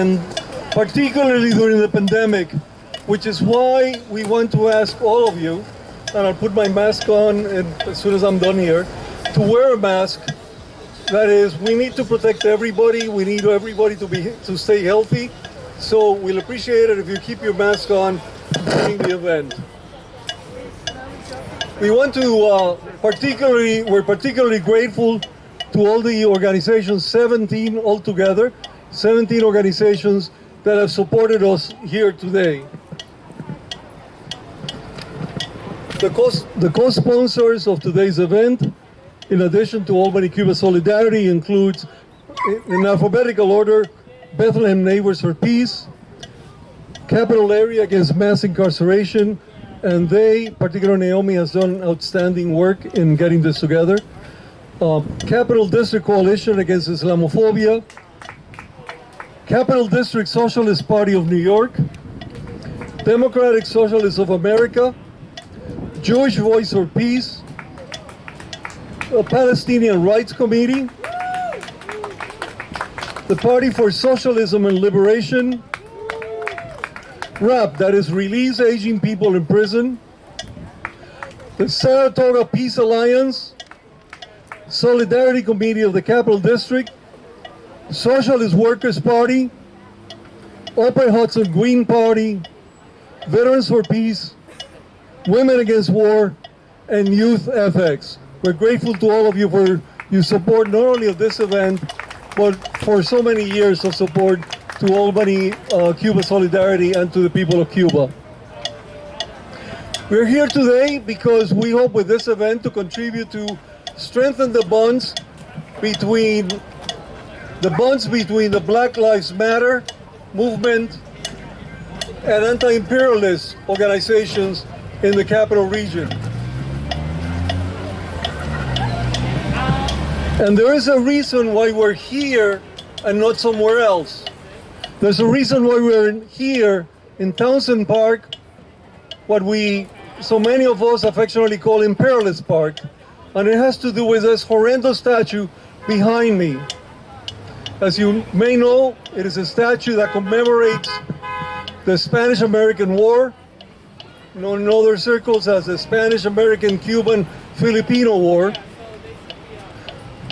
and particularly during the pandemic, which is why we want to ask all of you, and I'll put my mask on as soon as I'm done here, to wear a mask. That is, we need to protect everybody. We need everybody to stay healthy. So we'll appreciate it if you keep your mask on during the event. We want to we're particularly grateful to all the organizations, 17 altogether, 17 organizations that have supported us here today. The co-sponsors of today's event, in addition to Albany Cuba Solidarity, includes, in alphabetical order, Bethlehem Neighbors for Peace, Capital Area Against Mass Incarceration, and they, particularly Naomi, has done outstanding work in getting this together. Capital District Coalition Against Islamophobia, Capital District Socialist Party of New York, Democratic Socialists of America, Jewish Voice for Peace, Palestinian Rights Committee, the Party for Socialism and Liberation, RAP, that is Release Aging People in Prison, the Saratoga Peace Alliance, Solidarity Committee of the Capital District, Socialist Workers Party, Upper Hudson Green Party, Veterans for Peace, Women Against War, and Youth FX. We're grateful to all of you for your support, not only of this event, but for so many years of support to Albany Cuba Solidarity and to the people of Cuba. We're here today because we hope with this event to contribute to strengthen the bonds between the Black Lives Matter movement and anti-imperialist organizations in the capital region. And there is a reason why we're here and not somewhere else. There's a reason why we're here in Townsend Park, what so many of us affectionately call Imperialist Park, and it has to do with this horrendous statue behind me. As you may know, it is a statue that commemorates the Spanish-American War, known in other circles as the Spanish-American-Cuban-Filipino War,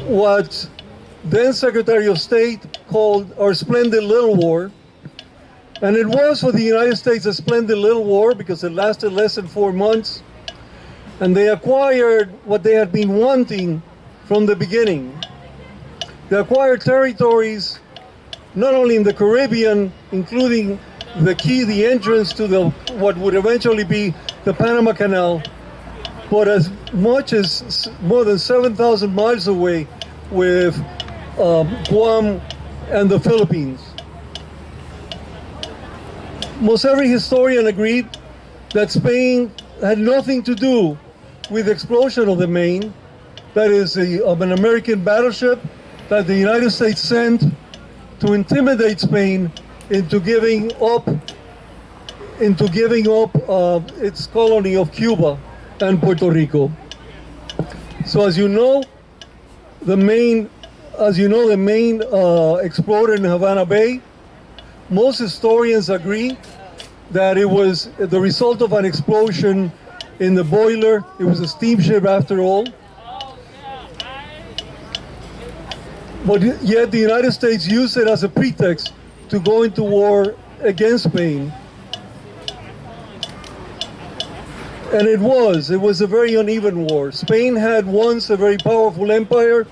what then Secretary of State called our Splendid Little War. And it was for the United States a splendid little war because it lasted less than 4 months. And they acquired what they had been wanting from the beginning. They acquired territories not only in the Caribbean, including the entrance to what would eventually be the Panama Canal, but as much as more than 7,000 miles away with Guam and the Philippines. Most every historian agreed that Spain had nothing to do with the explosion of the Maine, that is of an American battleship that the United States sent to intimidate Spain into giving up its colony of Cuba and Puerto Rico. So as you know, the Maine exploded in Havana Bay. Most historians agree that it was the result of an explosion in the boiler. It was a steamship after all. But yet the United States used it as a pretext to go into war against Spain. And it was a very uneven war. Spain had once a very powerful empire.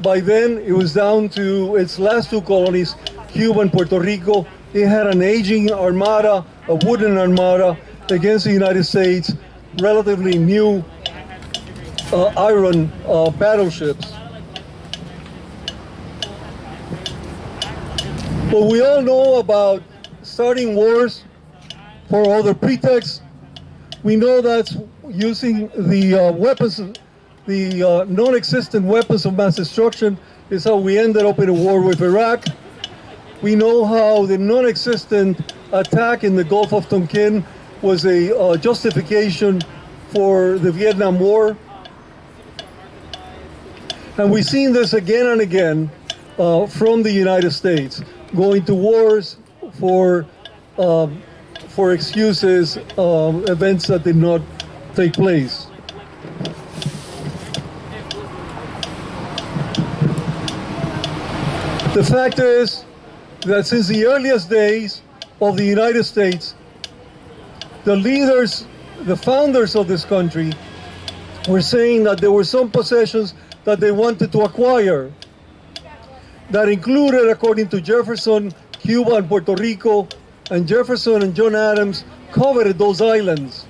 By then, it was down to its last 2 colonies, Cuba and Puerto Rico. It had an aging armada, a wooden armada, against the United States, relatively new iron battleships. But we all know about starting wars for other pretexts. We know that's using the weapons, the non-existent weapons of mass destruction is how we ended up in a war with Iraq. We know how the non-existent attack in the Gulf of Tonkin was a justification for the Vietnam War. And we've seen this again and again from the United States. going to wars for excuses, events that did not take place. The fact is that since the earliest days of the United States, the leaders, the founders of this country, were saying that there were some possessions that they wanted to acquire. That included, according to Jefferson, Cuba and Puerto Rico, and Jefferson and John Adams coveted those islands.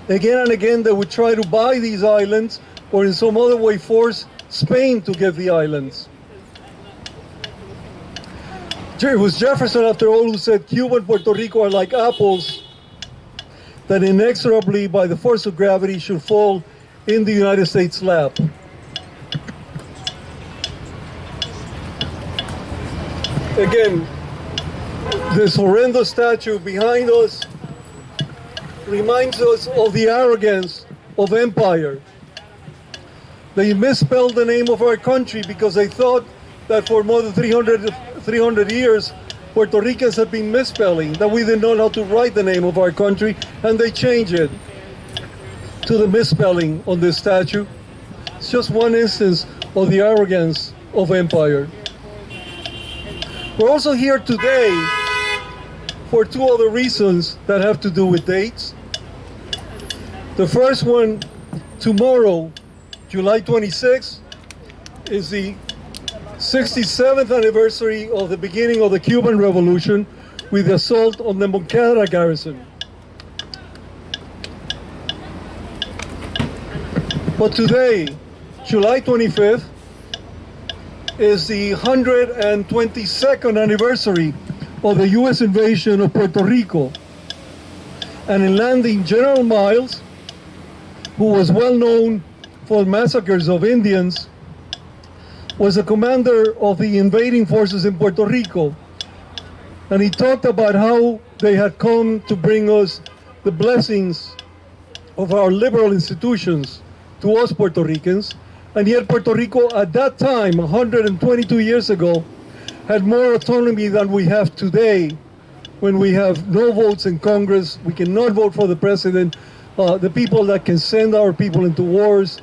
Again and again, they would try to buy these islands or in some other way force Spain to give the islands. It was Jefferson, after all, who said Cuba and Puerto Rico are like apples that inexorably, by the force of gravity, should fall in the United States' lap. Again, this horrendous statue behind us reminds us of the arrogance of empire. They misspelled the name of our country because they thought that for more than 300 years, Puerto Ricans have been misspelling, that we didn't know how to write the name of our country, and they changed it to the misspelling on this statue. It's just one instance of the arrogance of empire. We're also here today for two other reasons that have to do with dates. The first one, tomorrow, July 26th, is the 67th anniversary of the beginning of the Cuban Revolution with the assault on the Moncada garrison. But today, July 25th, is the 122nd anniversary of the U.S. invasion of Puerto Rico. And in landing, General Miles, who was well known for massacres of Indians, was the commander of the invading forces in Puerto Rico. And he talked about how they had come to bring us the blessings of our liberal institutions to us Puerto Ricans. And yet Puerto Rico at that time, 122 years ago, had more autonomy than we have today, when we have no votes in Congress, we cannot vote for the president, the people that can send our people into wars,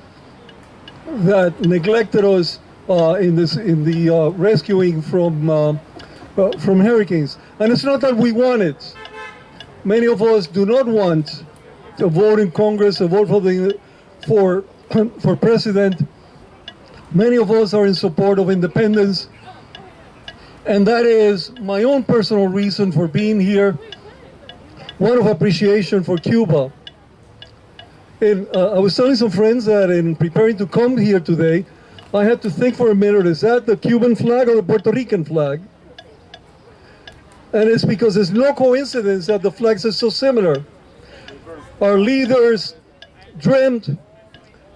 that neglected us in the rescuing from hurricanes. And it's not that we want it. Many of us do not want to vote in Congress, to vote for president. Many of us are in support of independence, and that is my own personal reason for being here, one of appreciation for Cuba. And I was telling some friends that in preparing to come here today, I had to think for a minute, is that the Cuban flag or the Puerto Rican flag? And it's because it's no coincidence that the flags are so similar. Our leaders dreamt,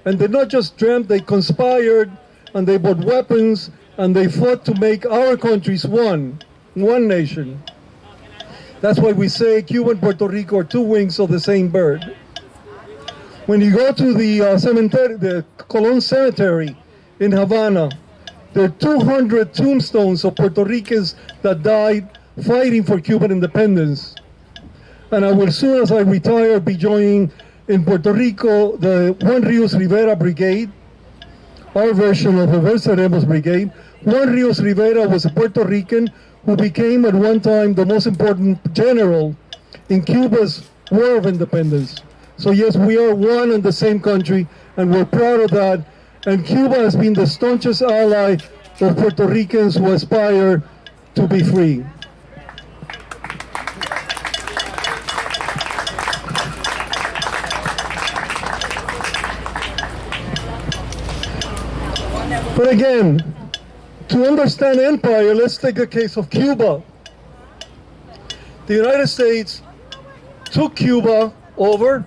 and they not just dreamt, they conspired, and they bought weapons, and they fought to make our countries one nation. That's why we say Cuba and Puerto Rico are two wings of the same bird. When you go to the cemetery, the Colón Cemetery in Havana, there are 200 tombstones of Puerto Ricans that died fighting for Cuban independence. And I will, as soon as I retire, be joining in Puerto Rico the Juan Rios Rivera Brigade, our version of the Venceremos Brigade. Juan Rios Rivera was a Puerto Rican who became at one time the most important general in Cuba's War of Independence. So yes, we are one and the same country, and we're proud of that. And Cuba has been the staunchest ally of Puerto Ricans who aspire to be free. But again, to understand empire, let's take the case of Cuba. The United States took Cuba over.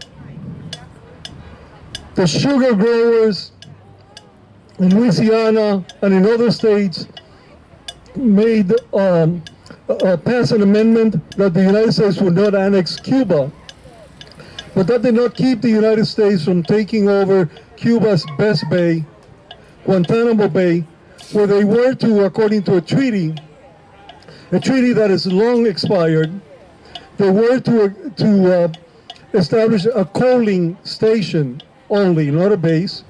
The sugar growers in Louisiana and in other states made pass an amendment that the United States would not annex Cuba. But that did not keep the United States from taking over Cuba's best bay, Guantanamo Bay, where they were to, according to a treaty, a treaty that is long expired. They were to establish a coaling station only, not a base.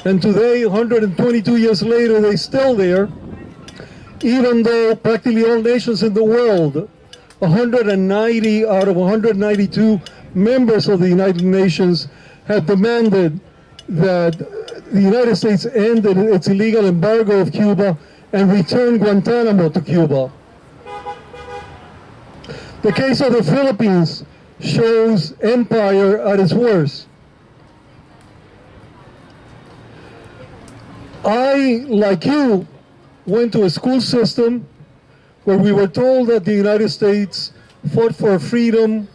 And today, 122 years later, they're still there, even though practically all nations in the world, 190 out of 192 members of the United Nations, have demanded that the United States end its illegal embargo of Cuba and return Guantanamo to Cuba. The case of the Philippines shows empire at its worst. I, like you, went to a school system where we were told that the United States fought for freedom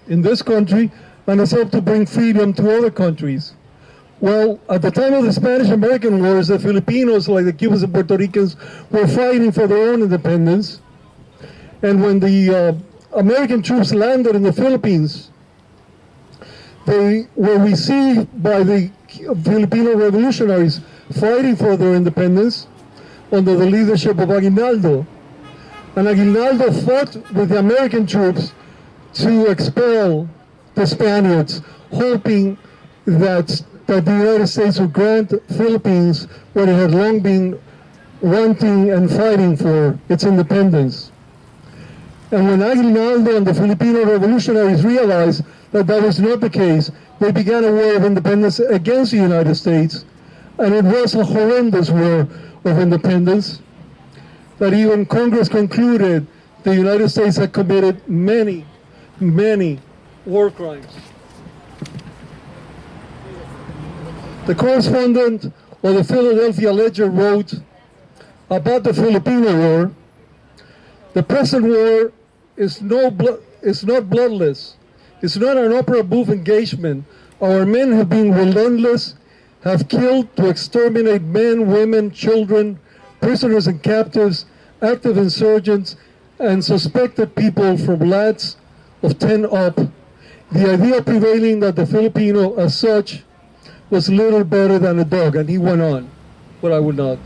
in this country and has helped to bring freedom to other countries. Well, at the time of the Spanish-American Wars, the Filipinos, like the Cubans and Puerto Ricans, were fighting for their own independence. And when the American troops landed in the Philippines, they were received by the Filipino revolutionaries fighting for their independence under the leadership of Aguinaldo. And Aguinaldo fought with the American troops to expel the Spaniards, hoping that the United States would grant Philippines what it had long been wanting and fighting for, its independence. And when Aguinaldo and the Filipino revolutionaries realized that that was not the case, they began a war of independence against the United States. And it was a horrendous war of independence that even Congress concluded the United States had committed many, many war crimes. The correspondent of the Philadelphia Ledger wrote about the Filipino War, the present war is not bloodless. It's not an opera bouffe engagement. Our men have been relentless, have killed to exterminate men, women, children, prisoners and captives, active insurgents, and suspected people from lads of 10 up. The idea prevailing that the Filipino as such was little better than a dog, and he went on, but I would not.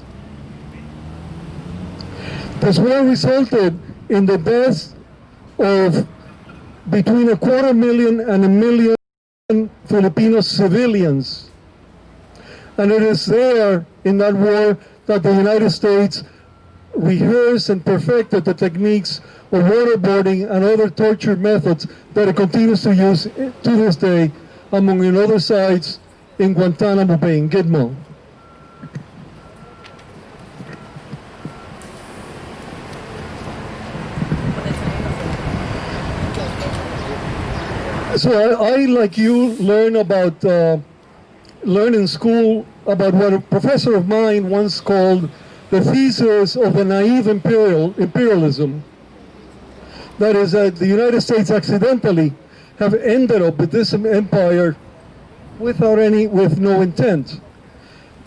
This war resulted in the deaths of between 250,000 and 1 million Filipino civilians. And it is there in that war that the United States rehearsed and perfected the techniques of waterboarding and other torture methods that it continues to use to this day, among other sites in Guantanamo Bay, in Gitmo. So I, like you, learn in school about what a professor of mine once called the thesis of the naive imperialism. That is that the United States accidentally have ended up with this empire with no intent.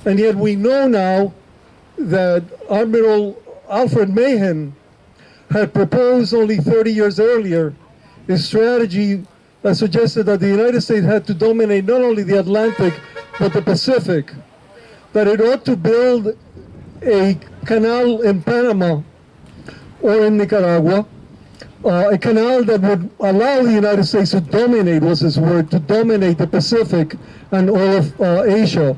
And yet we know now that Admiral Alfred Mahan had proposed only 30 years earlier a strategy that suggested that the United States had to dominate not only the Atlantic, but the Pacific, that it ought to build a canal in Panama or in Nicaragua, a canal that would allow the United States to dominate, was his word, to dominate the Pacific and all of Asia,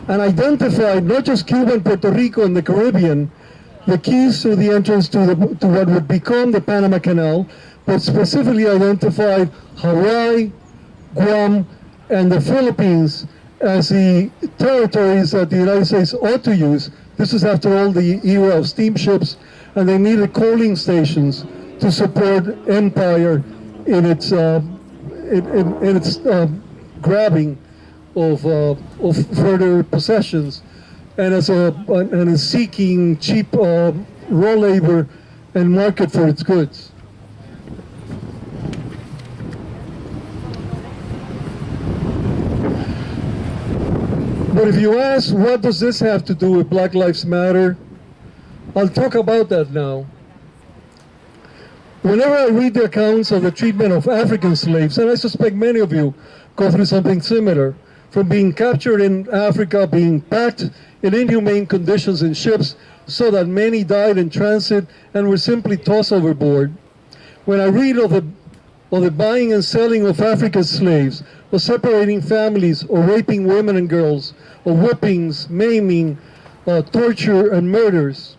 and identified not just Cuba and Puerto Rico and the Caribbean, the keys to the entrance to what would become the Panama Canal, but specifically identified Hawaii, Guam, and the Philippines as the territories that the United States ought to use. This is, after all, the era of steamships, and they needed coaling stations to support empire in its grabbing of further possessions, and as seeking cheap raw labor and market for its goods. But if you ask, what does this have to do with Black Lives Matter? I'll talk about that now. Whenever I read the accounts of the treatment of African slaves, and I suspect many of you go through something similar, from being captured in Africa, being packed in inhumane conditions in ships, so that many died in transit and were simply tossed overboard. When I read of the buying and selling of Africa's slaves, of separating families, or raping women and girls, of whippings, maiming, torture, and murders,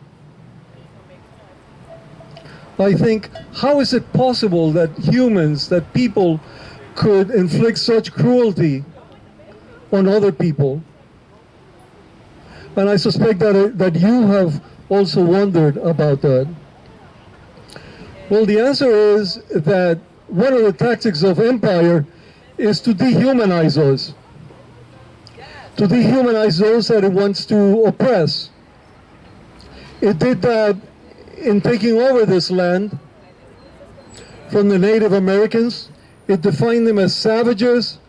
I think, how is it possible that humans, that people could inflict such cruelty on other people? And I suspect that you have also wondered about that. Well, the answer is that one of the tactics of empire is to dehumanize us. To dehumanize those that it wants to oppress. It did that in taking over this land from the Native Americans. It defined them as savages,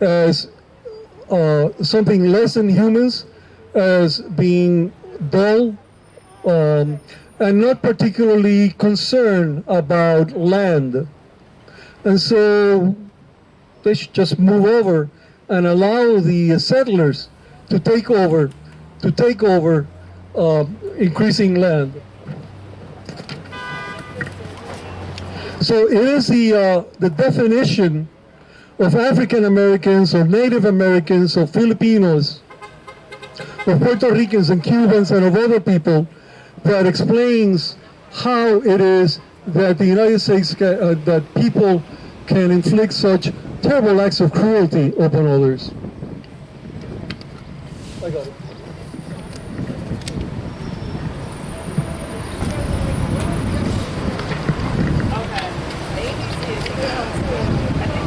as something less than humans, as being dull, and not particularly concerned about land. And so they should just move over and allow the settlers to take over increasing land. So it is the definition of African Americans, or Native Americans, or Filipinos, of Puerto Ricans and Cubans and of other people that explains how it is that the United States, that people can inflict such terrible acts of cruelty upon others. I got it.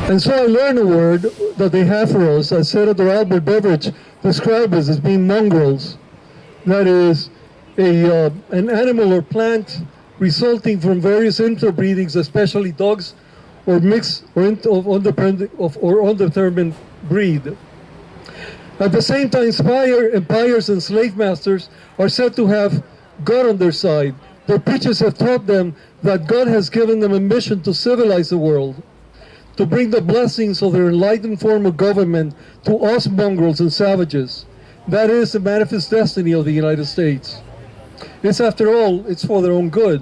And so I learned a word that they have for us, as Senator Albert Beveridge described us as being mongrels. That is an animal or plant resulting from various interbreedings, especially dogs, or mixed or undetermined breed. At the same time, empires and slave masters are said to have God on their side. Their preachers have taught them that God has given them a mission to civilize the world, to bring the blessings of their enlightened form of government to us mongrels and savages. That is the manifest destiny of the United States. It's, after all, it's for their own good.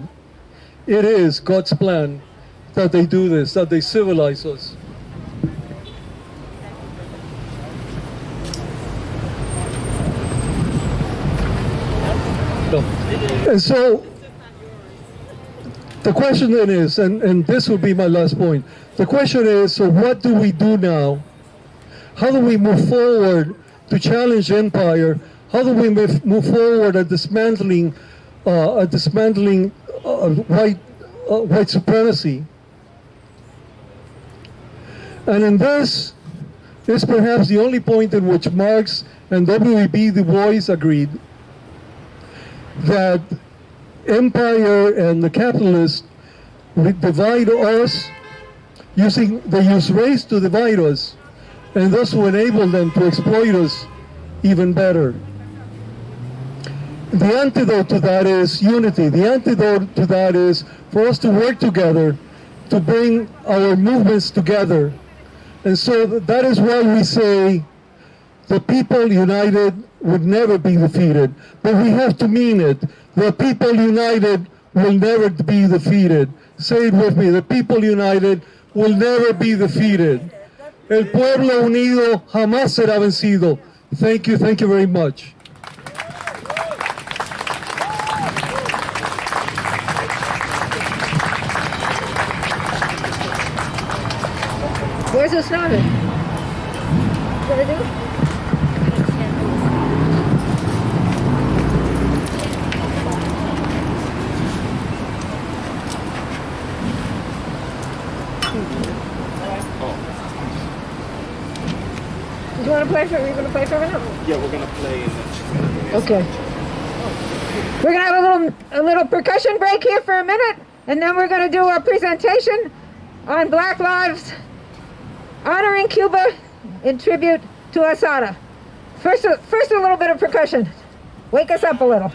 It is God's plan that they do this, that they civilize us. And so, the question then is, and this will be my last point, the question is, so what do we do now? How do we move forward to challenge empire? How do we move forward at dismantling white supremacy? And in this is perhaps the only point in which Marx and W.E.B. Du Bois agreed that empire and the capitalists divide us, they use race to divide us, and thus to enable them to exploit us even better. The antidote to that is unity. The antidote to that is for us to work together, to bring our movements together. And so that is why we say the people united would never be defeated. But we have to mean it. The people united will never be defeated. Say it with me. The people united will never be defeated. El pueblo unido jamás será vencido. Thank you very much. Where's the starter? What do I do? You want to play for? Are you going to play for a minute? Yeah, we're going to play and then she's going to do it. Okay. We're going to have a little percussion break here for a minute, and then we're going to do our presentation on Black Lives honoring Cuba in tribute to Asada. First a little bit of percussion. Wake us up a little.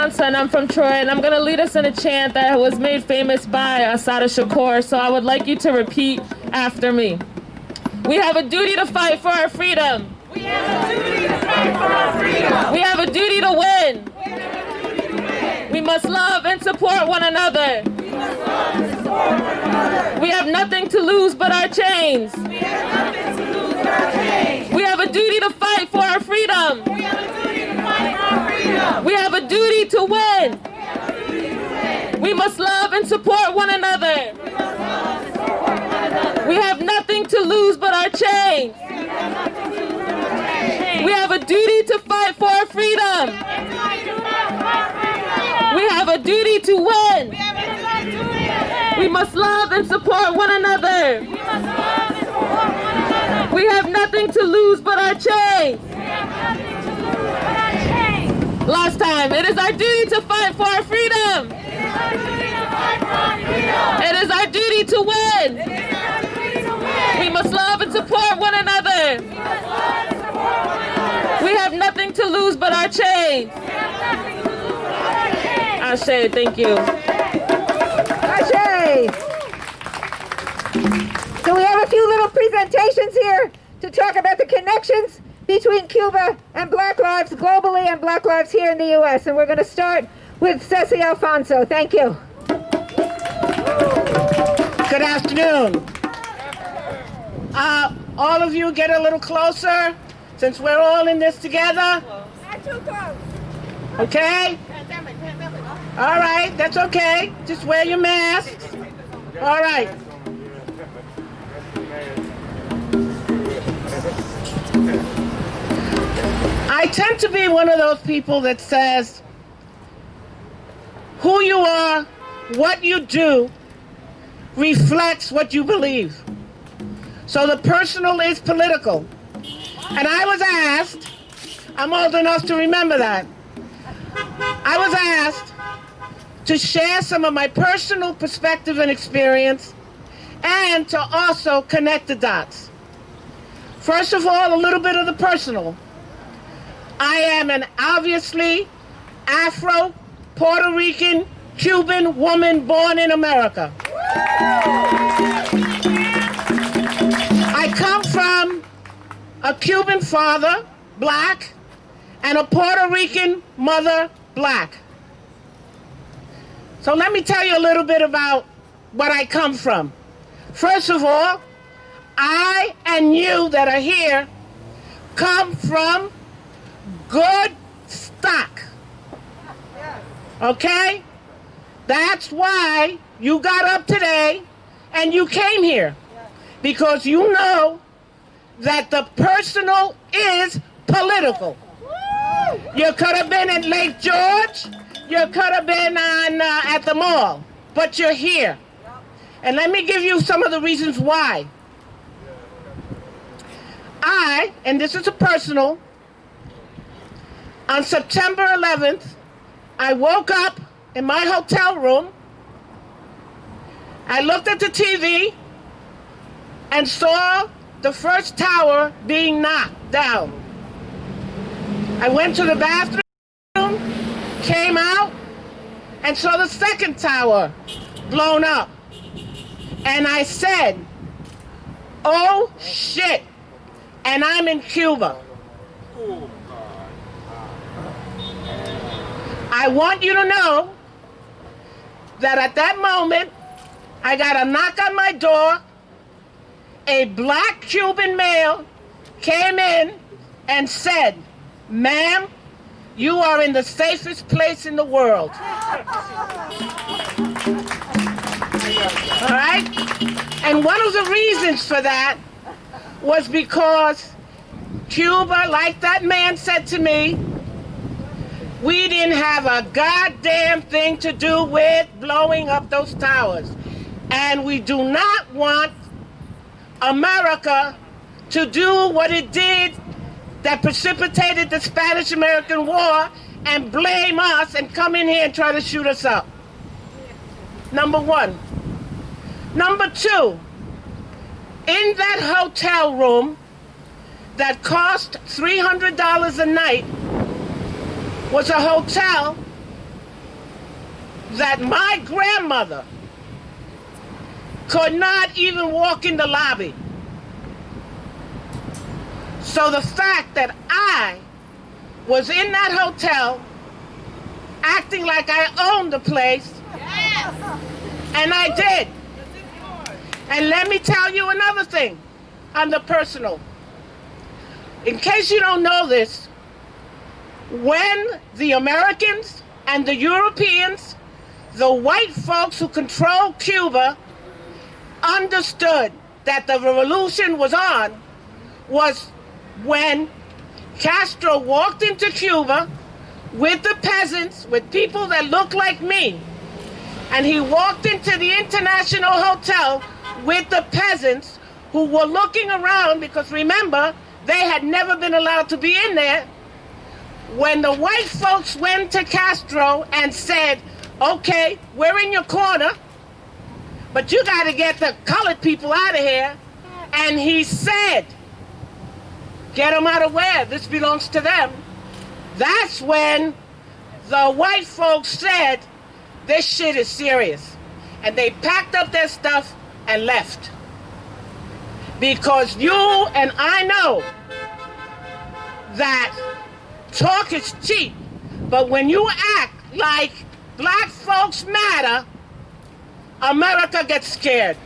Alfonso, and I'm from Troy, and I'm going to lead us in a chant that was made famous by Assata Shakur, so I would like you to repeat after me. We have a duty to fight for our freedom. We have a duty to fight for our freedom. We have a duty to win. We have a duty to win. We must love and support one another. We must love and support one another. We have nothing to lose but our chains. We have nothing to lose but our chains. We have a duty to fight for our freedom. We have a duty to fight for our freedom. We have a duty to win. We have a duty to win. We must love and support one another. We must love and support one another. We have nothing to lose but our chains. We have nothing to lose but our chains. We have a duty to fight for our freedom. We have a duty to fight for our freedom. We have a duty to win. We have a duty to win. We must love and support one another. We must love and support one another. We have nothing to lose but our chains. We have nothing to lose but our chains. Last time, it is our duty to fight for our freedom. It is our duty to fight for our freedom. It is our duty to win. It is our duty to win. We must love and support one another. We must love and support one another. We have nothing to lose but our chains. We have nothing to lose but our chains. Ashe, thank you. Ashe! So we have a few little presentations here to talk about the connections between Cuba and Black lives globally and Black lives here in the U.S. And we're going to start with Ceci Alfonso. Thank you. Good afternoon. All of you get a little closer since we're all in this together. Not too close. Okay? All right, that's okay. Just wear your masks. All right. I tend to be one of those people that says, who you are, what you do, reflects what you believe. So the personal is political. And I was asked, I'm old enough to remember that, I was asked to share some of my personal perspective and experience and to also connect the dots. First of all, a little bit of the personal. I am an obviously Afro, Puerto Rican, Cuban woman born in America. I come from a Cuban father, black, and a Puerto Rican mother, black. So let me tell you a little bit about what I come from. First of all, I and you that are here come from good stock. Okay? That's why you got up today and you came here. Because you know that the personal is political. You could have been at Lake George. You could have been at the mall. But you're here. And let me give you some of the reasons why. And this is a personal, on September 11th, I woke up in my hotel room. I looked at the TV and saw the first tower being knocked down. I went to the bathroom, came out, and saw the second tower blown up. And I said, oh shit, and I'm in Cuba. I want you to know that at that moment, I got a knock on my door. A black Cuban male came in and said, ma'am, you are in the safest place in the world. All right? And one of the reasons for that was because Cuba, like that man said to me, we didn't have a goddamn thing to do with blowing up those towers. And we do not want America to do what it did that precipitated the Spanish-American War and blame us and come in here and try to shoot us up. Number one. Number two, in that hotel room that cost $300 a night was a hotel that my grandmother could not even walk in the lobby. So the fact that I was in that hotel acting like I owned the place, and I did. And let me tell you another thing on the personal. In case you don't know this, when the Americans and the Europeans, the white folks who controlled Cuba, understood that the revolution was on, was when Castro walked into Cuba with the peasants, with people that looked like me, and he walked into the International Hotel with the peasants who were looking around, because remember, they had never been allowed to be in there. When the white folks went to Castro and said, okay, we're in your corner, but you got to get the colored people out of here, and he said, get them out of where? This belongs to them. That's when the white folks said, this shit is serious. And they packed up their stuff and left. Because you and I know that talk is cheap, but when you act like black folks matter, America gets scared.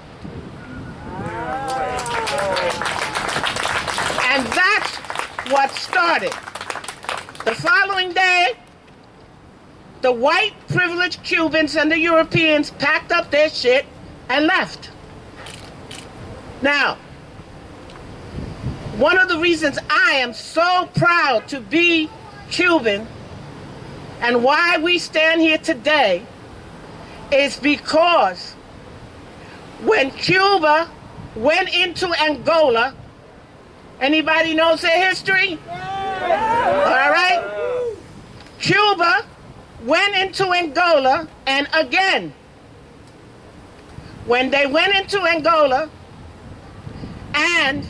And that's what started. The following day, the white privileged Cubans and the Europeans packed up their shit and left. Now, one of the reasons I am so proud to be Cuban and why we stand here today is because when Cuba went into Angola, anybody knows their history? All right? Cuba went into Angola, and again, when they went into Angola, and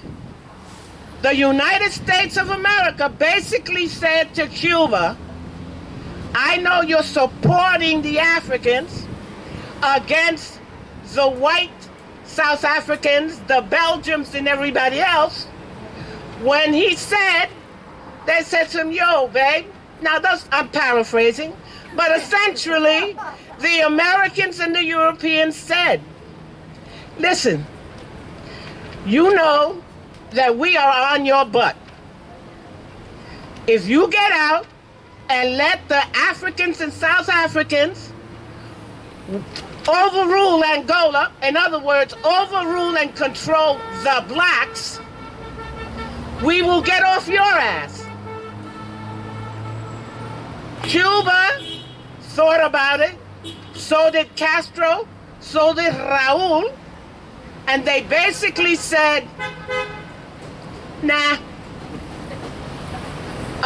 the United States of America basically said to Cuba, I know you're supporting the Africans against the white South Africans, the Belgians, and everybody else. When he said, they said to him, yo, babe, now I'm paraphrasing, but essentially, the Americans and the Europeans said, listen, you know that we are on your butt. If you get out and let the Africans and South Africans overrule Angola, in other words, overrule and control the blacks, we will get off your ass. Cuba thought about it, so did Castro, so did Raúl, and they basically said, nah.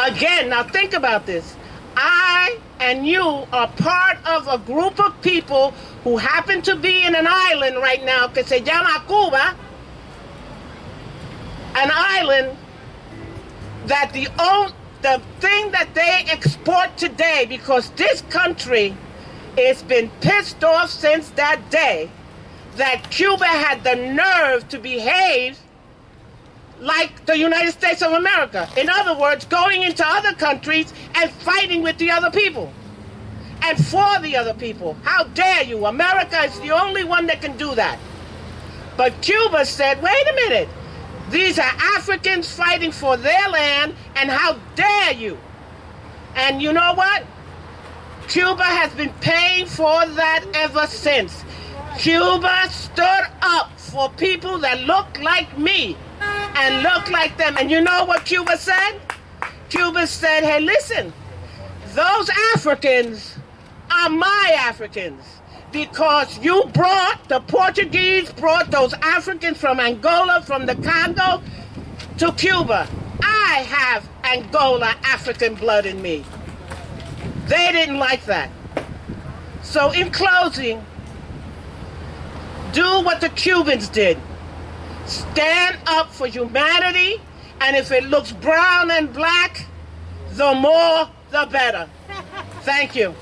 Again, now think about this. I and you are part of a group of people who happen to be in an island right now que se llama Cuba, an island that the thing that they export today, because this country has been pissed off since that day that Cuba had the nerve to behave like the United States of America. In other words, going into other countries and fighting with the other people and for the other people. How dare you? America is the only one that can do that. But Cuba said, wait a minute. These are Africans fighting for their land, and how dare you? And you know what? Cuba has been paying for that ever since. Cuba stood up for people that look like me and look like them. And you know what Cuba said? Cuba said, hey, listen, those Africans are my Africans. Because the Portuguese brought those Africans from Angola, from the Congo, to Cuba. I have Angola African blood in me. They didn't like that. So in closing, do what the Cubans did. Stand up for humanity, and if it looks brown and black, the more, the better. Thank you.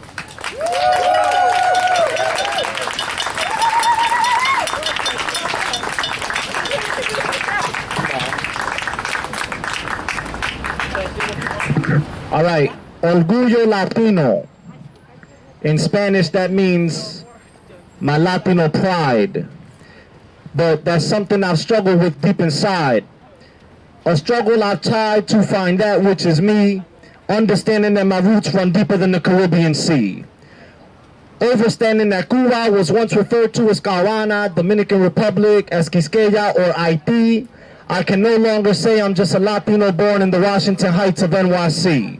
All right, Orgullo Latino. In Spanish, that means my Latino pride. But that's something I've struggled with deep inside. A struggle I've tried to find that which is me, understanding that my roots run deeper than the Caribbean Sea. Understanding that Cuba was once referred to as Guyana, Dominican Republic, as Quisqueya, or Haiti. I can no longer say I'm just a Latino born in the Washington Heights of NYC.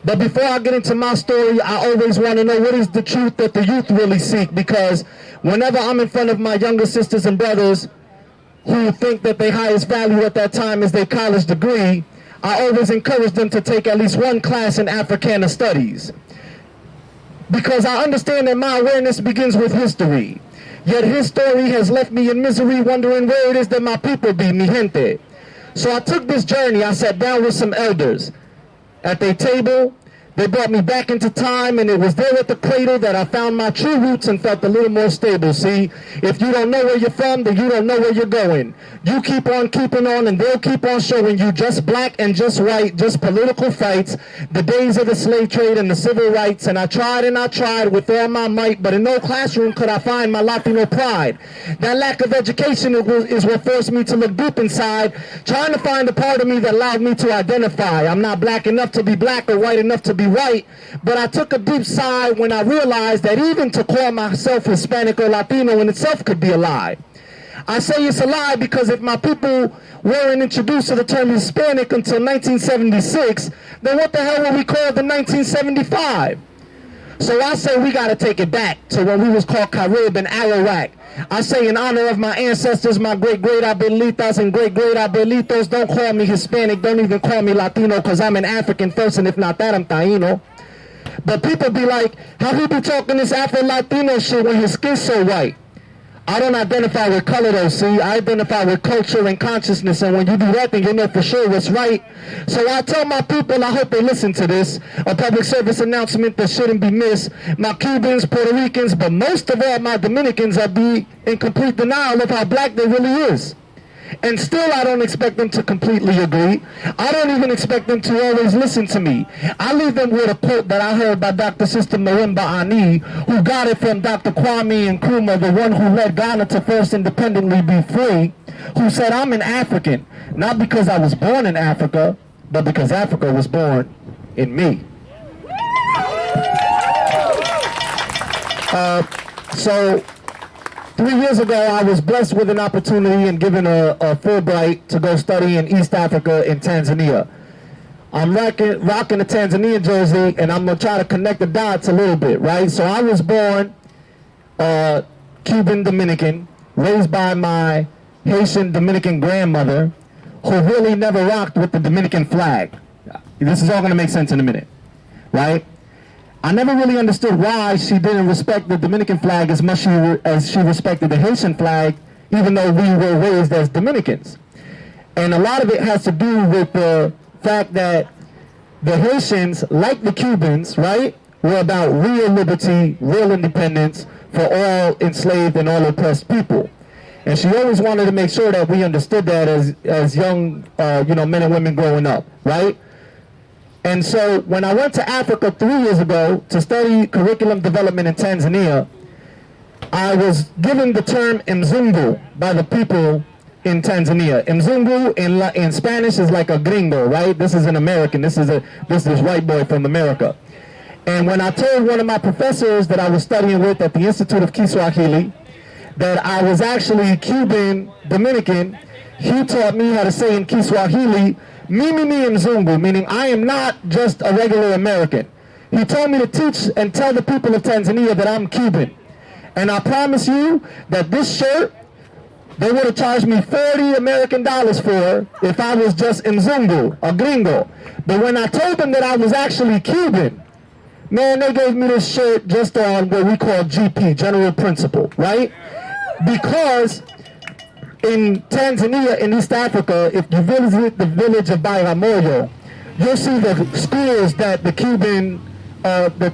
But before I get into my story, I always want to know what is the truth that the youth really seek, because whenever I'm in front of my younger sisters and brothers who think that their highest value at that time is their college degree, I always encourage them to take at least one class in Africana Studies. Because I understand that my awareness begins with history. Yet his story has left me in misery, wondering where it is that my people be, mi gente. So I took this journey. I sat down with some elders at their table. They brought me back into time, and it was there at the cradle that I found my true roots and felt a little more stable. See, if you don't know where you're from, then you don't know where you're going. You keep on keeping on, and they'll keep on showing you just black and just white, just political fights, the days of the slave trade and the civil rights. And I tried with all my might, but in no classroom could I find my Latino pride. That lack of education is what forced me to look deep inside, trying to find a part of me that allowed me to identify. I'm not black enough to be black or white enough to be white, but I took a deep sigh when I realized that even to call myself Hispanic or Latino in itself could be a lie. I say it's a lie because if my people weren't introduced to the term Hispanic until 1976, then what the hell were we called in 1975? So I say we got to take it back to when we was called Carib and Arawak. I say in honor of my ancestors, my great-great abuelitas and great-great abuelitos, don't call me Hispanic, don't even call me Latino, because I'm an African first, and if not that, I'm Taino. But people be like, how he be talking this Afro-Latino shit when his skin's so white? I don't identify with color though, see? I identify with culture and consciousness, and when you do that, then you know for sure what's right. So I tell my people, I hope they listen to this, a public service announcement that shouldn't be missed. My Cubans, Puerto Ricans, but most of all my Dominicans, I be in complete denial of how black they really is. And still I don't expect them to completely agree. I don't even expect them to always listen to me. I leave them with a quote that I heard by Dr. Sister Marimba Ani, who got it from Dr. Kwame Nkrumah, the one who led Ghana to first independently be free, who said, I'm an African, not because I was born in Africa, but because Africa was born in me. So 3 years ago, I was blessed with an opportunity and given a Fulbright to go study in East Africa in Tanzania. I'm rocking a Tanzanian jersey, and I'm going to try to connect the dots a little bit, right? So I was born Cuban Dominican, raised by my Haitian Dominican grandmother, who really never rocked with the Dominican flag. This is all going to make sense in a minute, right? I never really understood why she didn't respect the Dominican flag as much as she respected the Haitian flag, even though we were raised as Dominicans. And a lot of it has to do with the fact that the Haitians, like the Cubans, right, were about real liberty, real independence for all enslaved and all oppressed people. And she always wanted to make sure that we understood that as young, men and women growing up, right? And so when I went to Africa 3 years ago to study curriculum development in Tanzania, I was given the term Mzungu by the people in Tanzania. Mzungu in Spanish is like a gringo, right? This is an American. This is white boy from America. And when I told one of my professors that I was studying with at the Institute of Kiswahili that I was actually Cuban Dominican, he taught me how to say in Kiswahili, Mimi Mzungu, meaning I am not just a regular American. He told me to teach and tell the people of Tanzania that I'm Cuban. And I promise you that this shirt, they would have charged me $40 American for if I was just Mzungu, a gringo. But when I told them that I was actually Cuban, man, they gave me this shirt just on what we call GP, General Principle, right? Because in Tanzania, in East Africa, if you visit the village of Bagamoyo, you'll see the schools that the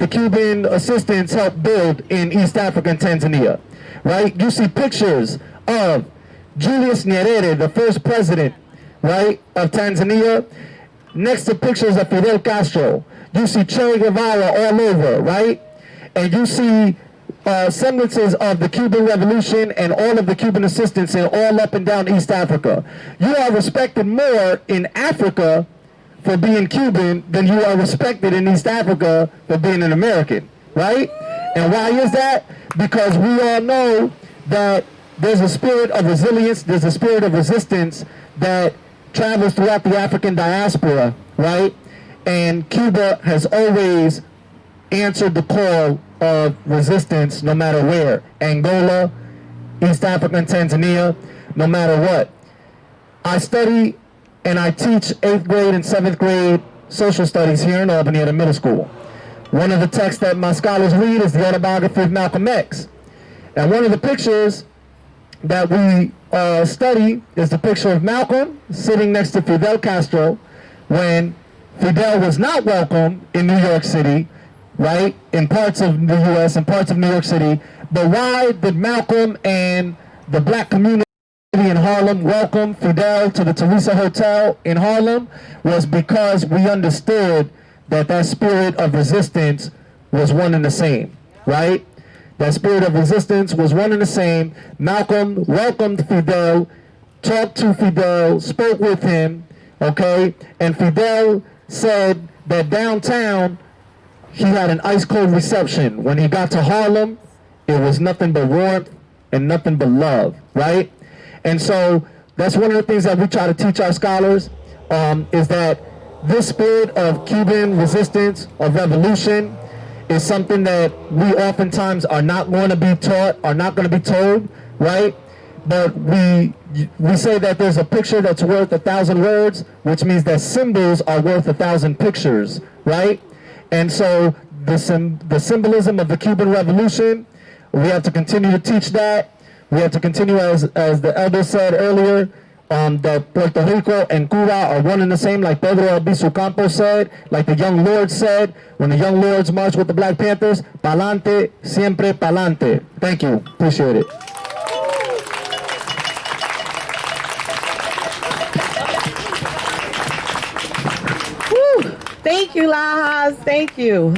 Cuban assistants helped build in East Africa and Tanzania, right? You see pictures of Julius Nyerere, the first president, right, of Tanzania, next to pictures of Fidel Castro. You see Che Guevara all over, right? And you see semblances of the Cuban Revolution and all of the Cuban assistance in all up and down East Africa. You are respected more in Africa for being Cuban than you are respected in East Africa for being an American, right? And why is that? Because we all know that there's a spirit of resilience, there's a spirit of resistance that travels throughout the African diaspora, right? And Cuba has always answered the call of resistance no matter where. Angola, East Africa, and Tanzania, no matter what. I study and I teach 8th grade and 7th grade social studies here in Albany at a middle school. One of the texts that my scholars read is the autobiography of Malcolm X. And one of the pictures that we study is the picture of Malcolm sitting next to Fidel Castro when Fidel was not welcome in New York City, right? In parts of the U.S. and parts of New York City. But why did Malcolm and the black community in Harlem welcome Fidel to the Teresa Hotel in Harlem? Was because we understood that that spirit of resistance was one and the same, right? That spirit of resistance was one and the same. Malcolm welcomed Fidel, talked to Fidel, spoke with him, okay? And Fidel said that downtown, he had an ice cold reception. When he got to Harlem, it was nothing but warmth and nothing but love, right? And so that's one of the things that we try to teach our scholars, is that this spirit of Cuban resistance, of revolution, is something that we oftentimes are not going to be taught, are not going to be told, right? But we say that there's a picture that's worth 1,000 words, which means that symbols are worth 1,000 pictures, right? And so the symbolism of the Cuban Revolution, we have to continue to teach that. We have to continue, as the elder said earlier, that Puerto Rico and Cuba are one and the same, like Pedro Albizu Campos said, like the Young Lords said, when the Young Lords marched with the Black Panthers, pa'lante, siempre pa'lante. Thank you. Appreciate it. Woo. Thank you, Lajas. Thank you.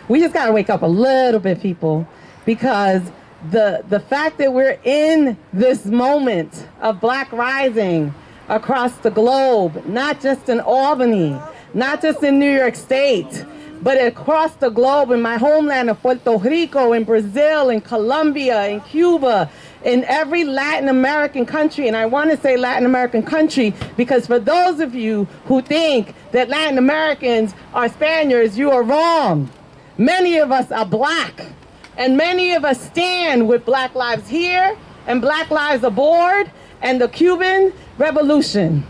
We just got to wake up a little bit, people, because the fact that we're in this moment of Black rising across the globe, not just in Albany, not just in New York State, but across the globe, in my homeland of Puerto Rico, in Brazil, in Colombia, in Cuba, in every Latin American country. And I want to say Latin American country because for those of you who think that Latin Americans are Spaniards, you are wrong. Many of us are Black. And many of us stand with Black Lives Here and Black Lives Aboard and the Cuban Revolution.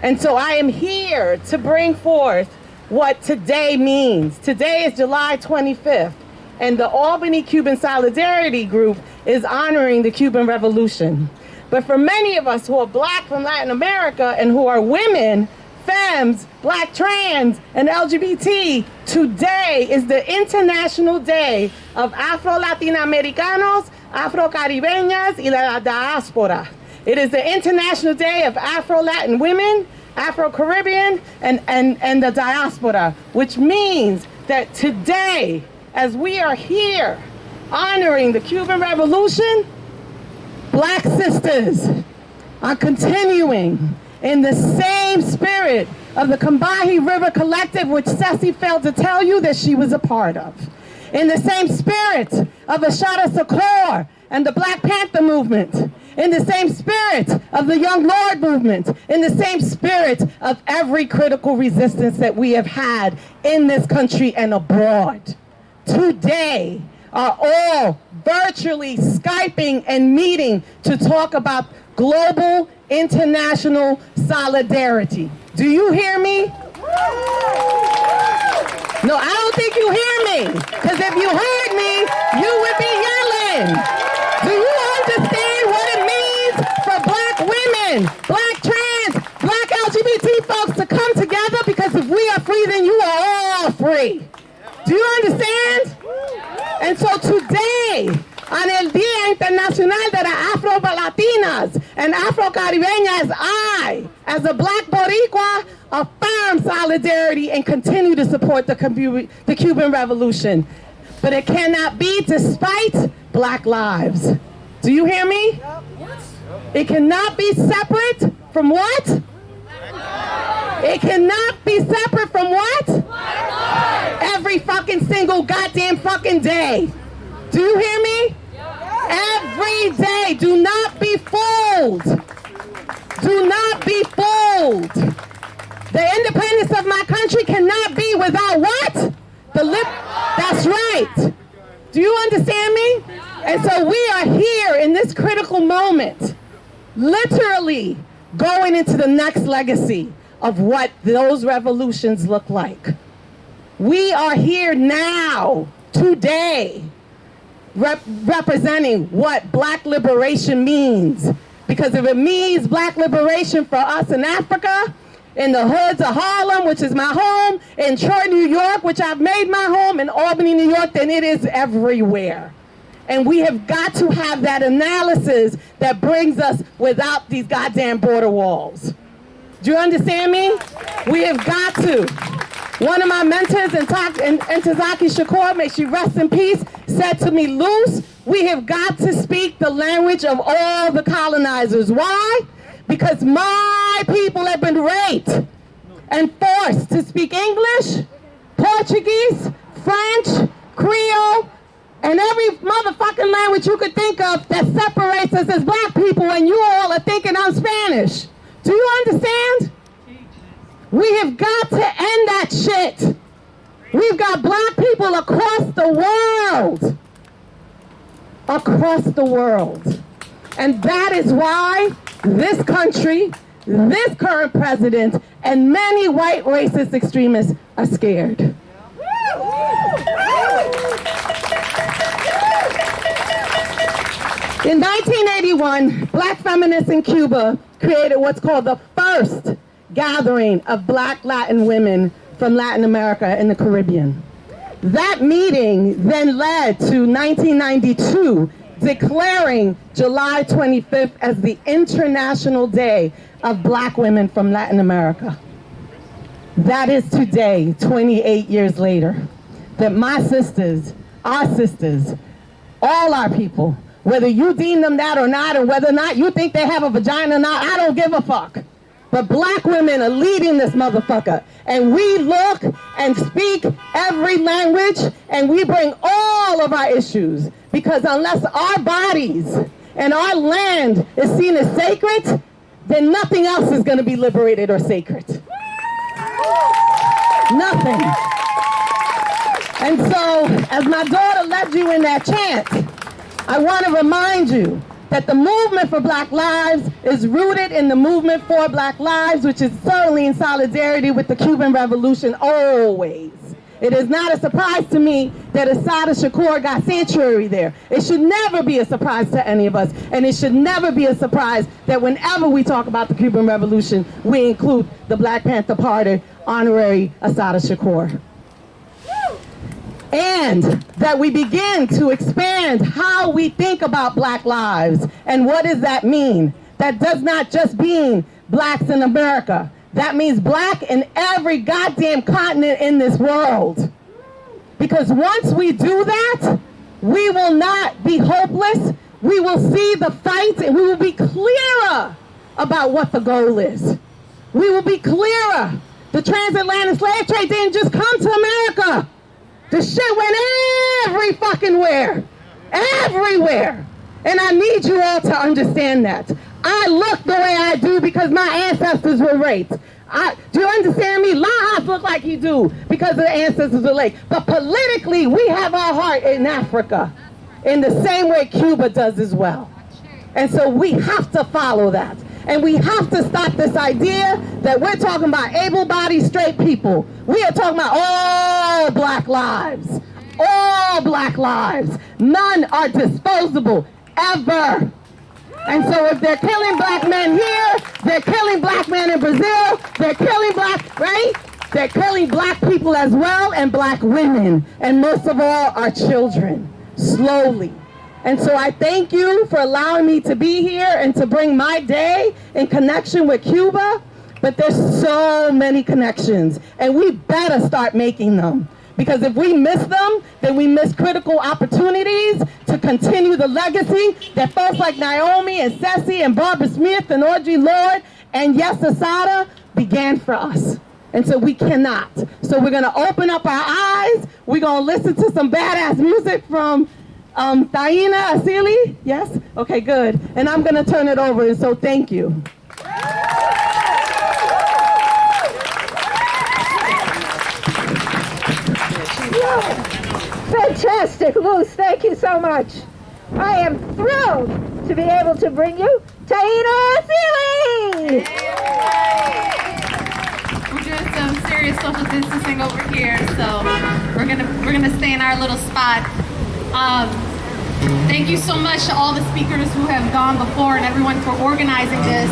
And so I am here to bring forth what today means. Today is July 25th, and the Albany Cuban Solidarity Group is honoring the Cuban Revolution. But for many of us who are Black from Latin America and who are women, femmes, Black trans, and LGBT, today is the International Day of Afro-Latinoamericanos, Afro-Caribeñas, y la diaspora. It is the International Day of Afro-Latin women, Afro-Caribbean, and the diaspora, which means that today, as we are here honoring the Cuban Revolution, Black sisters are continuing in the same spirit of the Combahee River Collective, which Ceci failed to tell you that she was a part of. In the same spirit of Ashara Shakur and the Black Panther movement. In the same spirit of the Young Lord movement. In the same spirit of every critical resistance that we have had in this country and abroad. Today are all virtually Skyping and meeting to talk about global international solidarity. Do you hear me? No, I don't think you hear me. Because if you heard me, you would be yelling. Do you understand what it means for Black women, Black trans, Black LGBT folks to come together? Because if we are free, then you are all free. Do you understand? And so today, on el Día Internacional de las Afro-Latinas and Afro-Caribeñas, I as a Black Boricua, affirm solidarity and continue to support the Cuban Revolution. But it cannot be despite Black lives. Do you hear me? It cannot be separate from what? It cannot be separate from what? Every fucking single goddamn fucking day. Do you hear me? Every day. Do not be fooled. Do not be fooled. The independence of my country cannot be without what? That's right. Do you understand me? And so we are here in this critical moment, literally going into the next legacy of what those revolutions look like. We are here now, today, representing what Black liberation means. Because if it means Black liberation for us in Africa, in the hoods of Harlem, which is my home, in Troy, New York, which I've made my home, in Albany, New York, then it is everywhere. And we have got to have that analysis that brings us without these goddamn border walls. Do you understand me? We have got to. One of my mentors, Ntozake Shakur, may she rest in peace, said to me, Luce, we have got to speak the language of all the colonizers. Why? Because my people have been raped and forced to speak English, Portuguese, French, Creole, and every motherfucking language you could think of that separates us as Black people, and you all are thinking I'm Spanish. Do you understand? We have got to end that shit. We've got Black people across the world. Across the world. And that is why this country, this current president, and many white racist extremists are scared. In 1981, Black feminists in Cuba created what's called the first gathering of Black Latin women from Latin America and the Caribbean. That meeting then led to 1992 declaring July 25th as the International Day of Black Women from Latin America. That is today, 28 years later, that my sisters, our sisters, all our people, whether you deem them that or not, and whether or not you think they have a vagina or not, I don't give a fuck. But Black women are leading this motherfucker. And we look and speak every language, and we bring all of our issues. Because unless our bodies and our land is seen as sacred, then nothing else is going to be liberated or sacred. Nothing. And so, as my daughter led you in that chant, I want to remind you that the movement for Black lives is rooted in the movement for Black lives, which is certainly in solidarity with the Cuban Revolution always. It is not a surprise to me that Assata Shakur got sanctuary there. It should never be a surprise to any of us, and it should never be a surprise that whenever we talk about the Cuban Revolution, we include the Black Panther Party honorary Assata Shakur. And that we begin to expand how we think about Black lives. And what does that mean? That does not just mean Blacks in America. That means Black in every goddamn continent in this world. Because once we do that, we will not be hopeless. We will see the fight, and we will be clearer about what the goal is. We will be clearer. The transatlantic slave trade didn't just come to America. The shit went every fucking where. Everywhere. And I need you all to understand that. I look the way I do because my ancestors were raped. Do you understand me? Lahas look like he do because the ancestors were raped. But politically, we have our heart in Africa in the same way Cuba does as well. And so we have to follow that. And we have to stop this idea that we're talking about able-bodied straight people. We are talking about all Black lives. All Black lives. None are disposable, ever. And so if they're killing Black men here, they're killing Black men in Brazil, they're killing Black, right? They're killing Black people as well, and Black women. And most of all, our children, slowly. And so I thank you for allowing me to be here and to bring my day in connection with Cuba. but there's so many connections, and we better start making them. Because if we miss them, then we miss critical opportunities to continue the legacy that folks like Naomi and Ceci and Barbara Smith and Audre Lorde and yes, Assata began for us. And so we cannot. So we're gonna open up our eyes. We're gonna listen to some badass music from Taina Asili. Yes? Okay, good. And I'm gonna turn it over, and so thank you. Fantastic, Luz. Thank you so much. I am thrilled to be able to bring you Taina Asili. We're doing some serious social distancing over here, so we're gonna stay in our little spot. Thank you so much to all the speakers who have gone before and everyone for organizing this.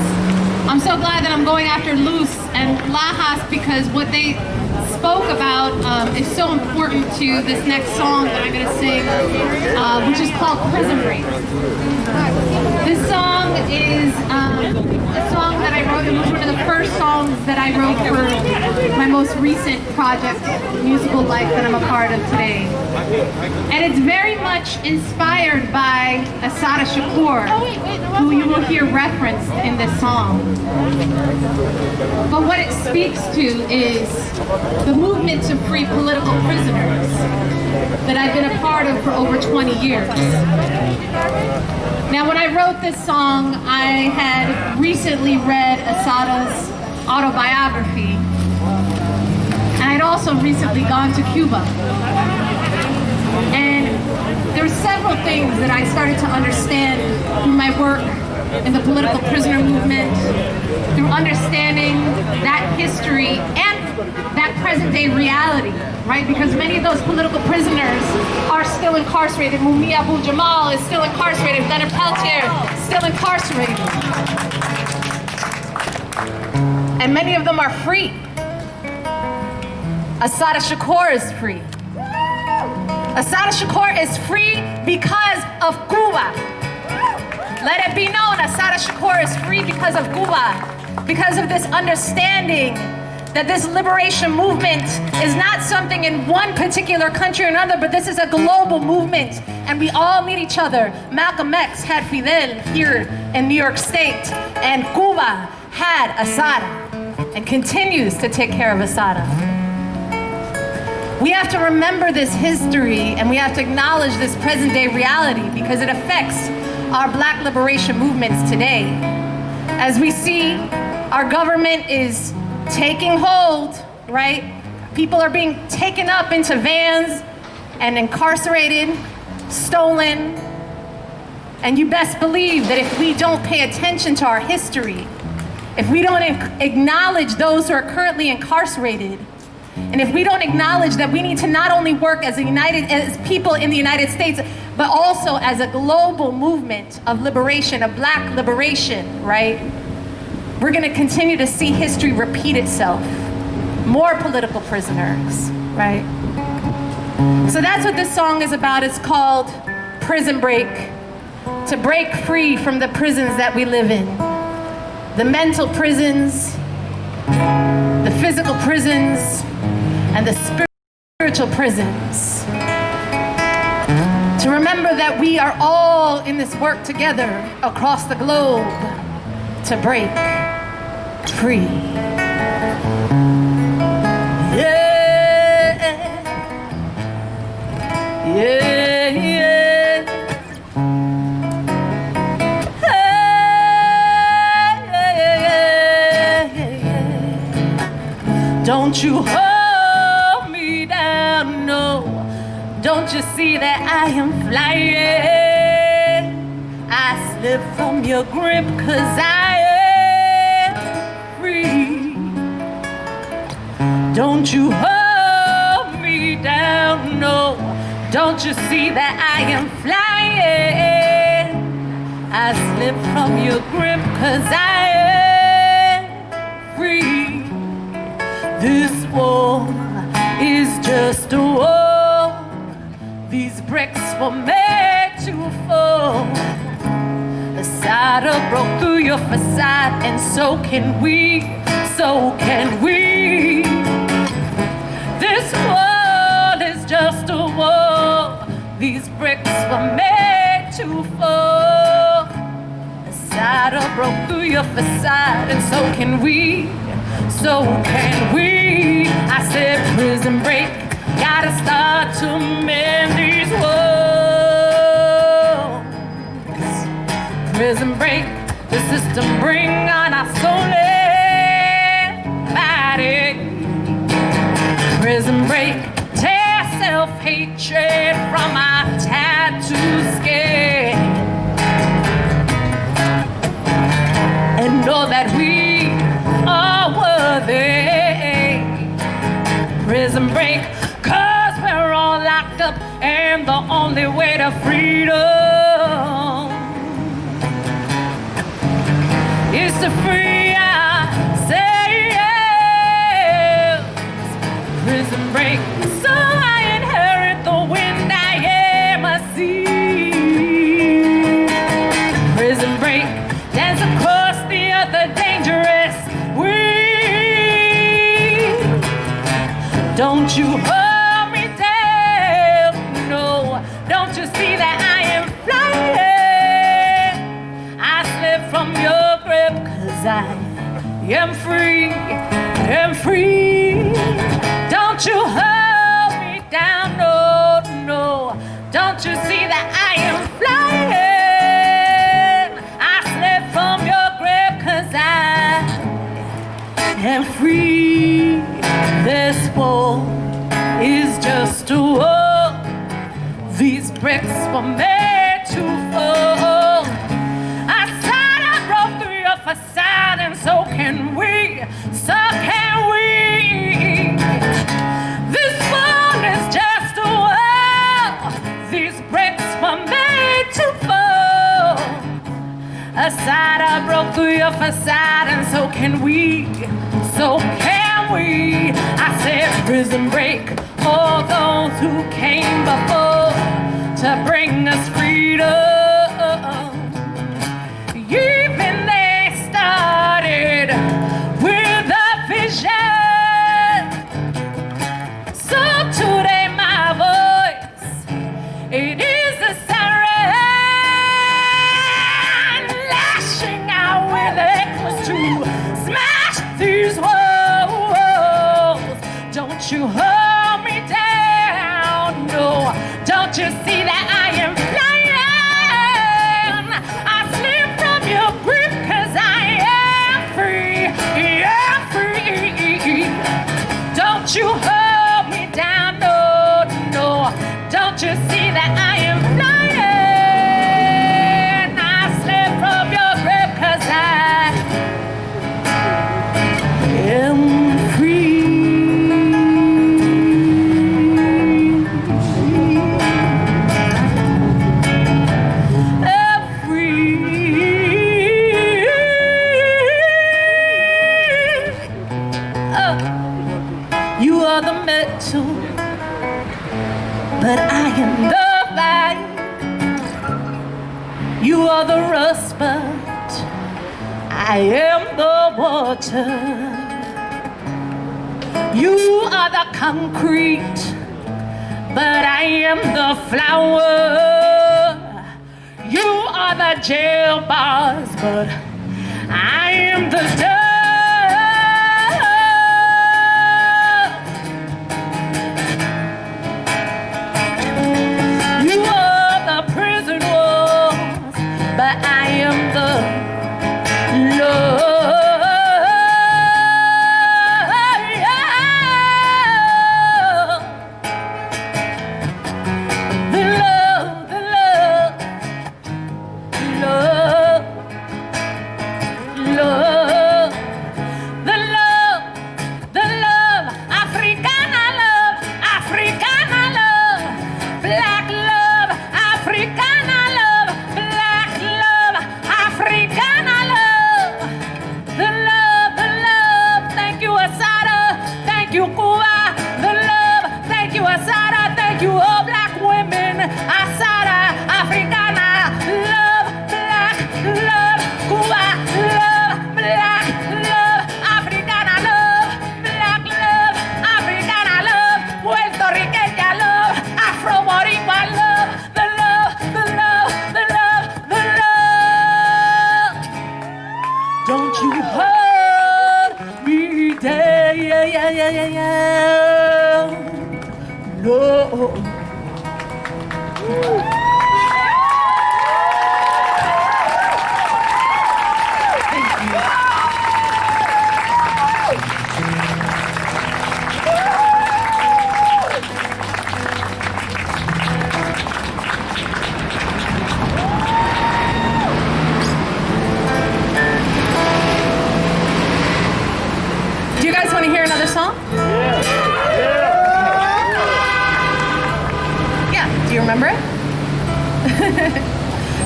I'm so glad that I'm going after Luz and Lajas because what they spoke about is so important to this next song that I'm going to sing, which is called Prison Break. This song is a song that I wrote. It was one of the first songs that I wrote for my most recent project, Musical Life, that I'm a part of today. And it's very much inspired by Assata Shakur, who you will hear referenced in this song. But what it speaks to is the movement to free political prisoners that I've been a part of for over 20 years. Now, when I wrote this song, I had recently read Assata's autobiography, and I'd also recently gone to Cuba. And there were several things that I started to understand through my work in the political prisoner movement, through understanding that history and that present day reality, right? Because many of those political prisoners are still incarcerated. Mumia Abu Jamal is still incarcerated. Leonard Peltier is still incarcerated. And many of them are free. Assata Shakur is free. Assata Shakur is free because of Cuba. Let it be known, Assata Shakur is free because of Cuba, because of this understanding that this liberation movement is not something in one particular country or another, but this is a global movement, and we all need each other. Malcolm X had Fidel here in New York State, and Cuba had Assata, and continues to take care of Assata. We have to remember this history, and we have to acknowledge this present day reality because it affects our Black liberation movements today. As we see, our government is taking hold, right? People are being taken up into vans and incarcerated, stolen. And you best believe that if we don't pay attention to our history, if we don't acknowledge those who are currently incarcerated, and if we don't acknowledge that we need to not only work as people in the United States, but also as a global movement of liberation, of Black liberation, right? We're gonna continue to see history repeat itself. More political prisoners, right? So that's what this song is about. It's called Prison Break. To break free from the prisons that we live in. The mental prisons, the physical prisons, and the spiritual prisons. To remember that we are all in this work together across the globe to break free. Yeah, yeah, yeah. Hey, yeah. Don't you hold me down, no. Don't you see that I am flying? I slip from your grip 'cause I am free. Don't you hold me down, no. Don't you see that I am flying? I slip from your grip 'cause I am free. This war is just a war. These bricks were made to fall. The cider broke through your facade, and so can we. so can we. This world is just a wall. These bricks were made to fall. A cider broke through your facade, and so can we. So can we. I said prison break. Gotta start to mend these walls. Prison break. The system bring on our soul and body. Prison break. Tear self-hatred from our tattoo skin. And know that we are worthy. Prison break. Cause we're all locked up, and the only way to freedom is to free ourselves. Prison break. So I inherit the wind, I am a sea. Prison break. Dance across the other dangerous weed. Don't you hold me down, no. Don't you see that I am flying? I slip from your grip, cause I am free, am free. Don't you hold me down, no, no. Don't you see that I am flying? I slip from your grip, cause I am free. This wall is just a wall. These bricks were made to fall. I said I broke through your facade, and so can we, so can we. This wall is just a wall. These bricks were made to fall. A side I broke through your facade, and so can we, so can we. I said prison break. All those who came before to bring us freedom. Even they started with a vision. So today my voice, it is a siren, lashing out with echoes to smash these walls. Don't you hold me down, no. Don't you see that I am flying? I slip from your grip, cause I am free, yeah, free. Don't you hold me down, no, no. Don't you see that I am flying? I slip from your grip, cause I am free. You are the metal, but I am the fire. You are the rust, but I am the water. You are the concrete, but I am the flower. You are the jail bars, but I am the dust. But I am the love. The love, the love, love, love.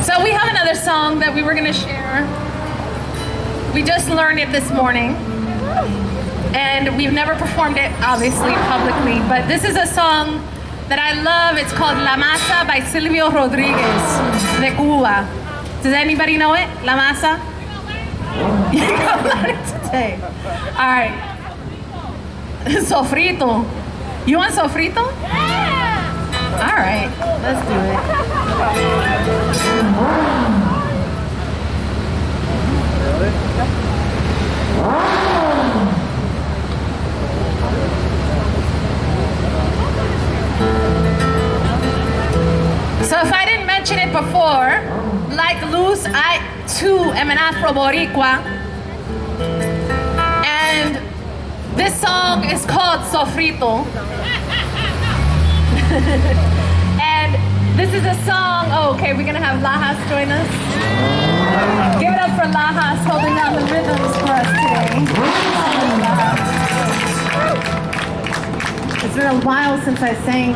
So we have another song that we were gonna share. We just learned it this morning. And we've never performed it, obviously, publicly. But this is a song that I love. It's called La Masa by Silvio Rodriguez de Cuba. Does anybody know it? La Masa? You're gonna learn it today. All right. Sofrito. You want sofrito? Yeah! All right, let's do it. So if I didn't mention it before, like Luz, I too am an Afro-Boricua. And this song is called Sofrito. And this is a song, oh, okay, we're gonna have Lajas join us. Give it up for Lajas holding down the rhythms for us today. It's been a while since I sang.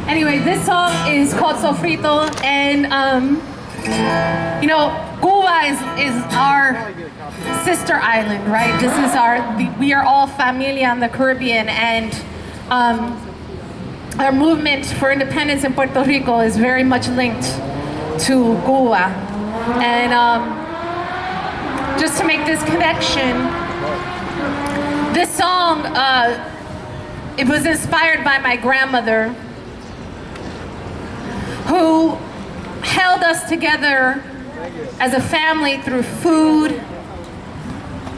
Anyway, this song is called Sofrito, and you know, Cuba is our sister island, right? This is we are all familia in the Caribbean, and our movement for independence in Puerto Rico is very much linked to Cuba. And just to make this connection, this song, it was inspired by my grandmother, who held us together as a family through food,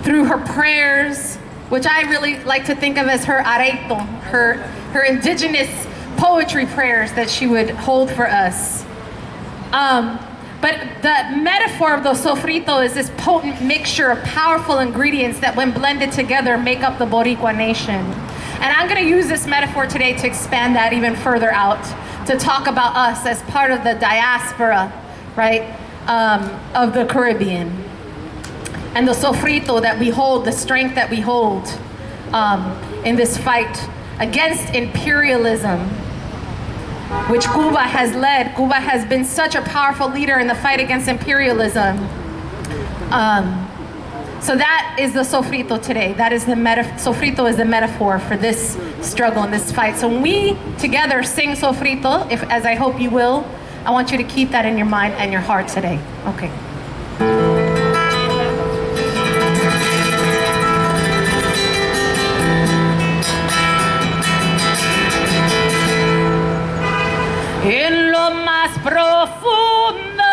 through her prayers, which I really like to think of as her areito, her indigenous poetry prayers that she would hold for us. But the metaphor of the sofrito is this potent mixture of powerful ingredients that when blended together make up the Boricua nation. And I'm gonna use this metaphor today to expand that even further out, to talk about us as part of the diaspora, right, of the Caribbean. And the sofrito that we hold, the strength that we hold in this fight against imperialism, which Cuba has led. Cuba has been such a powerful leader in the fight against imperialism. So that is the sofrito today. That is the sofrito is the metaphor for this struggle and this fight. So when we together sing sofrito, as I hope you will, I want you to keep that in your mind and your heart today. Okay. En lo más profundo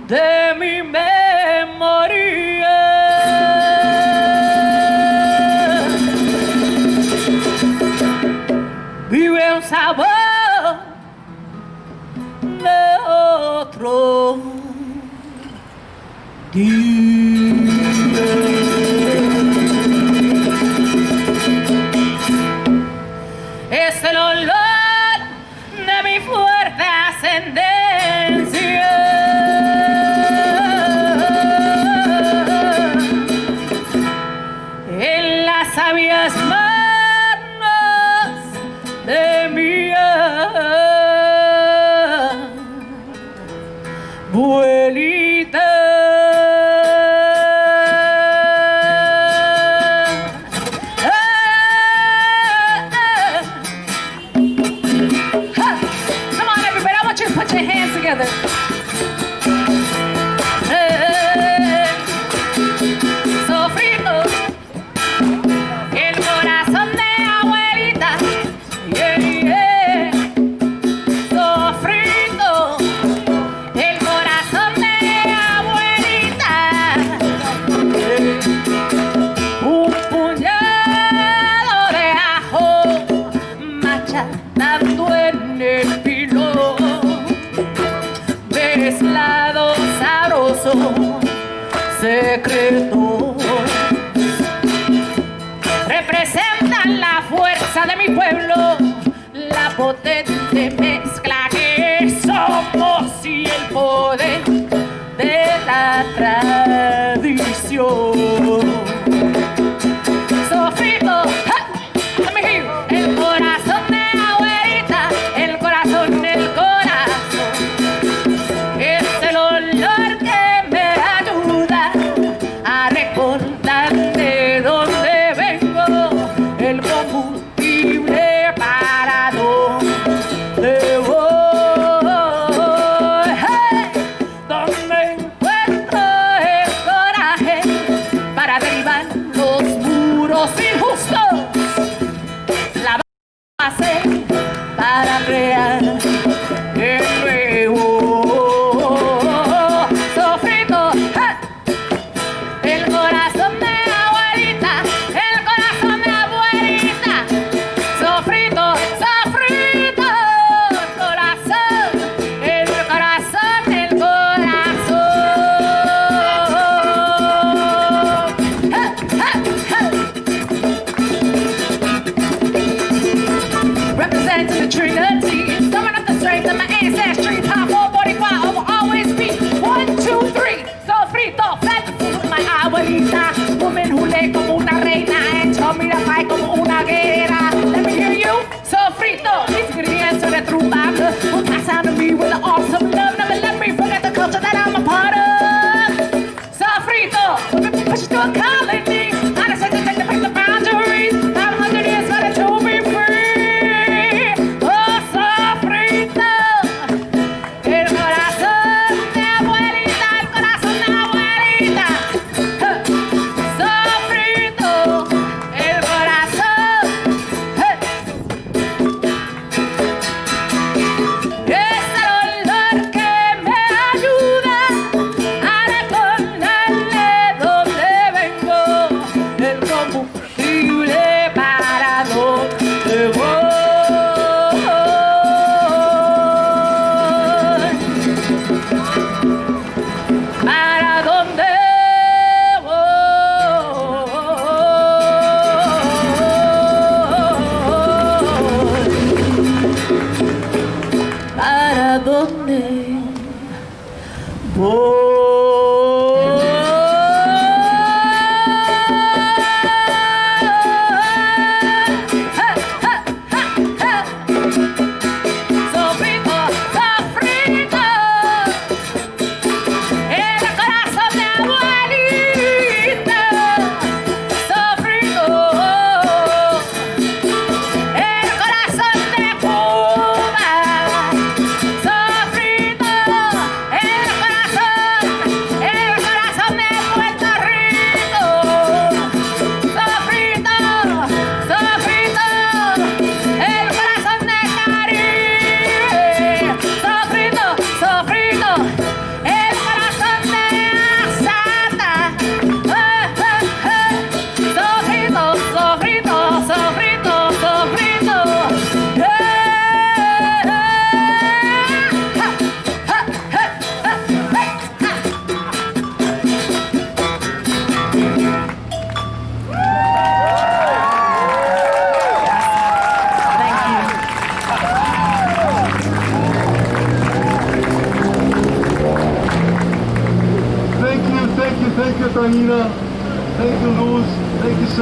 de mi memoria vive un sabor de otro día. Es el olor de mi fuerte ascendencia. En las sabias manos de mi abuelita. Put your hands together. Sofrito, el corazón de abuelita. Yeah, yeah. Sofrito, el corazón de abuelita. Un puñado de ajo machacando en el pilón. Lado sabroso, secreto, representan la fuerza de mi pueblo, la potente mezcla que somos y el poder de la tradición.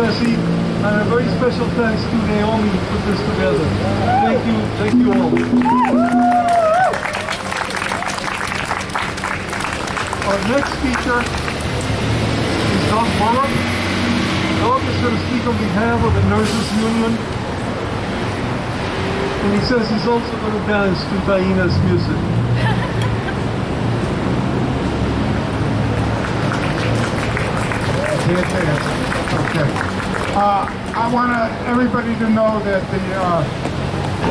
supremacy, and a very special thanks to Naomi who put this together. Thank you all. Our next speaker is Doug Bullock. Doug is going to speak on behalf of the Nurses Union. And he says he's also going to dance to Diana's music. Okay. I want everybody to know that the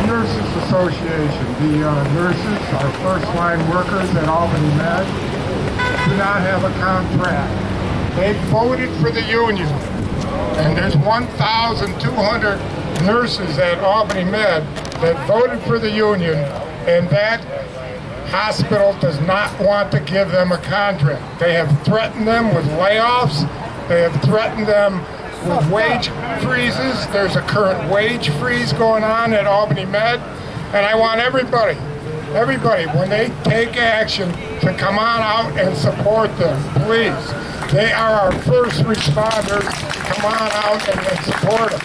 Nurses Association, the nurses, our first-line workers at Albany Med, do not have a contract. They voted for the union, and there's 1,200 nurses at Albany Med that voted for the union, and that hospital does not want to give them a contract. They have threatened them with layoffs. They have threatened them with wage freezes. There's a current wage freeze going on at Albany Med, and I want everybody, when they take action, to come on out and support them, please. They are our first responders. Come on out and support them.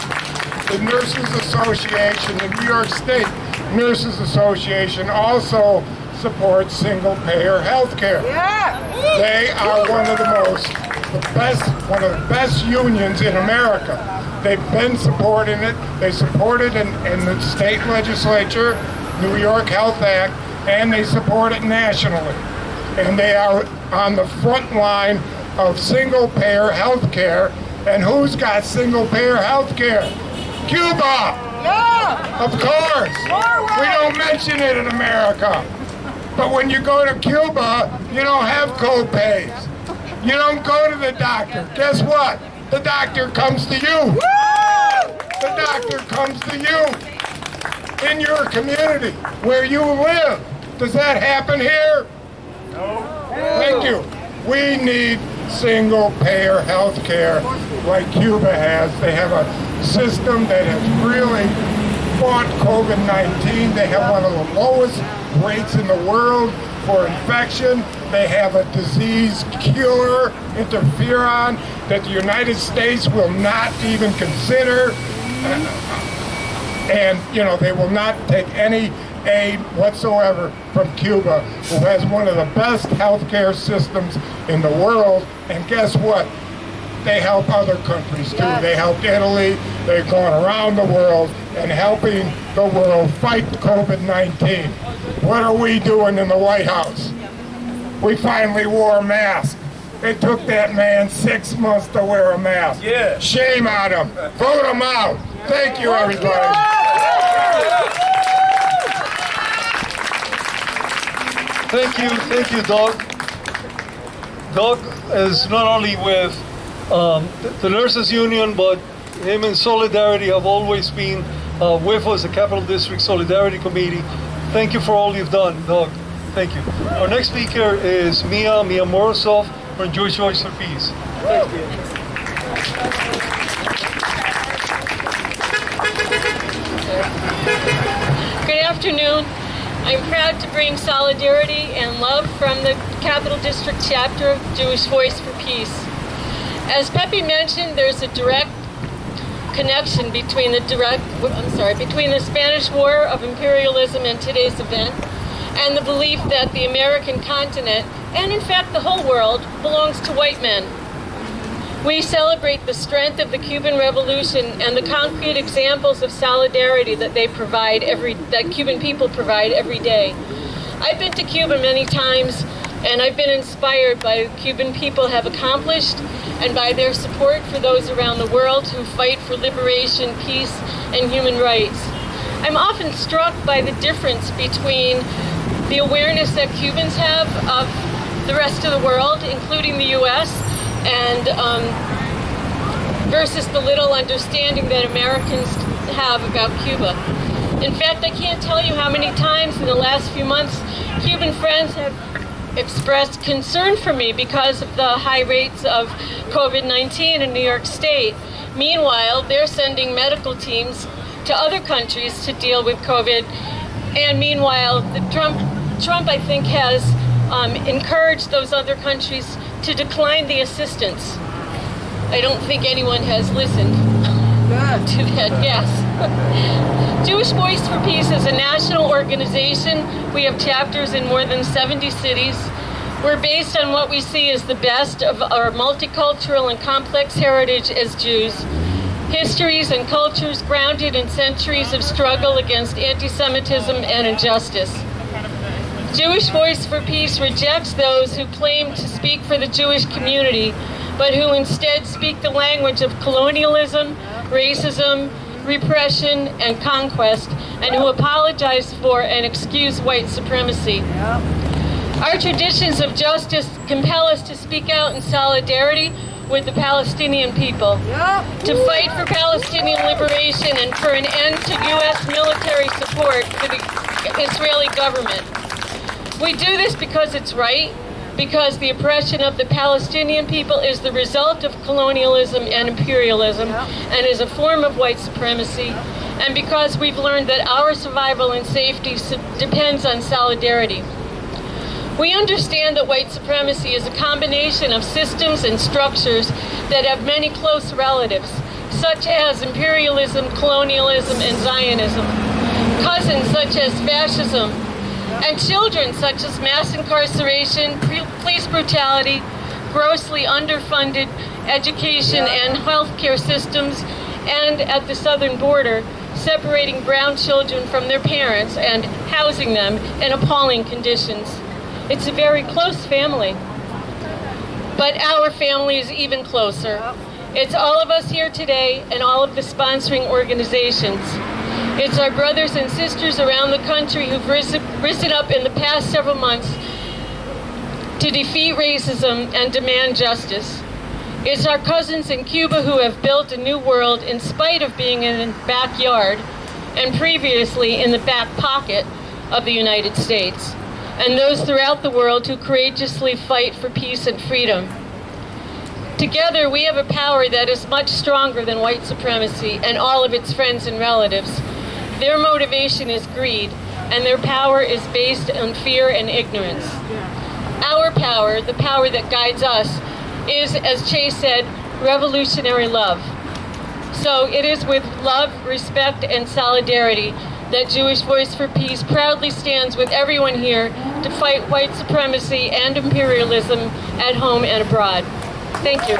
The Nurses Association, the New York State Nurses Association, also supports single-payer health care. Yeah. They are one of the best unions in America. They've been supporting it. They support it in the state legislature, New York Health Act, and they support it nationally. And they are on the front line of single-payer health care. And who's got single-payer health care? Cuba! Yeah! Of course! We don't mention it in America. But when you go to Cuba, you don't have co-pays. You don't go to the doctor. Guess what? The doctor comes to you. The doctor comes to you in your community where you live. Does that happen here? No. Thank you. We need single-payer health care like Cuba has. They have a system that has really fought COVID-19. They have one of the lowest rates in the world for infection. They have a disease cure, interferon, that the United States will not even consider. And, you know, they will not take any aid whatsoever from Cuba, who has one of the best healthcare systems in the world. And guess what? They help other countries too. Yes. They helped Italy. They're going around the world and helping the world fight COVID-19. What are we doing in the White House? We finally wore a mask. It took that man 6 months to wear a mask. Yeah. Shame on him. Vote him out. Thank you, everybody. Thank you, Doug. Doug is not only with the Nurses Union, but him and Solidarity have always been with us, the Capital District Solidarity Committee. Thank you for all you've done, Doug. Thank you. Our next speaker is Mia Morozov from Jewish Voice for Peace. Thanks, Mia. Good afternoon. I'm proud to bring solidarity and love from the Capital District chapter of Jewish Voice for Peace. As Pepe mentioned, there's a direct connection between the Spanish War of imperialism and today's event, and the belief that the American continent, and in fact the whole world, belongs to white men. We celebrate the strength of the Cuban Revolution and the concrete examples of solidarity that that Cuban people provide every day. I've been to Cuba many times, and I've been inspired by what Cuban people have accomplished and by their support for those around the world who fight for liberation, peace, and human rights. I'm often struck by the difference between the awareness that Cubans have of the rest of the world, including the U.S., and versus the little understanding that Americans have about Cuba. In fact, I can't tell you how many times in the last few months Cuban friends have expressed concern for me because of the high rates of COVID-19 in New York State. Meanwhile, they're sending medical teams to other countries to deal with COVID. And meanwhile, Trump I think, has encouraged those other countries to decline the assistance. I don't think anyone has listened to that, yes. Jewish Voice for Peace is a national organization. We have chapters in more than 70 cities. We're based on what we see as the best of our multicultural and complex heritage as Jews. Histories and cultures grounded in centuries of struggle against anti-Semitism and injustice. Jewish Voice for Peace rejects those who claim to speak for the Jewish community, but who instead speak the language of colonialism, racism, repression, and conquest, and who apologize for and excuse white supremacy. Our traditions of justice compel us to speak out in solidarity with the Palestinian people, to fight for Palestinian liberation and for an end to U.S. military support for the Israeli government. We do this because it's right, because the oppression of the Palestinian people is the result of colonialism and imperialism and is a form of white supremacy, and because we've learned that our survival and safety depends on solidarity. We understand that white supremacy is a combination of systems and structures that have many close relatives, such as imperialism, colonialism, and Zionism, cousins such as fascism, and children such as mass incarceration, police brutality, grossly underfunded education and healthcare systems, and at the southern border, separating brown children from their parents and housing them in appalling conditions. It's a very close family, but our family is even closer. It's all of us here today and all of the sponsoring organizations. It's our brothers and sisters around the country who've risen up in the past several months to defeat racism and demand justice. It's our cousins in Cuba who have built a new world in spite of being in the backyard and previously in the back pocket of the United States, and those throughout the world who courageously fight for peace and freedom. Together, we have a power that is much stronger than white supremacy and all of its friends and relatives. Their motivation is greed, and their power is based on fear and ignorance. Our power, the power that guides us, is, as Che said, revolutionary love. So it is with love, respect, and solidarity that Jewish Voice for Peace proudly stands with everyone here to fight white supremacy and imperialism at home and abroad. Thank you.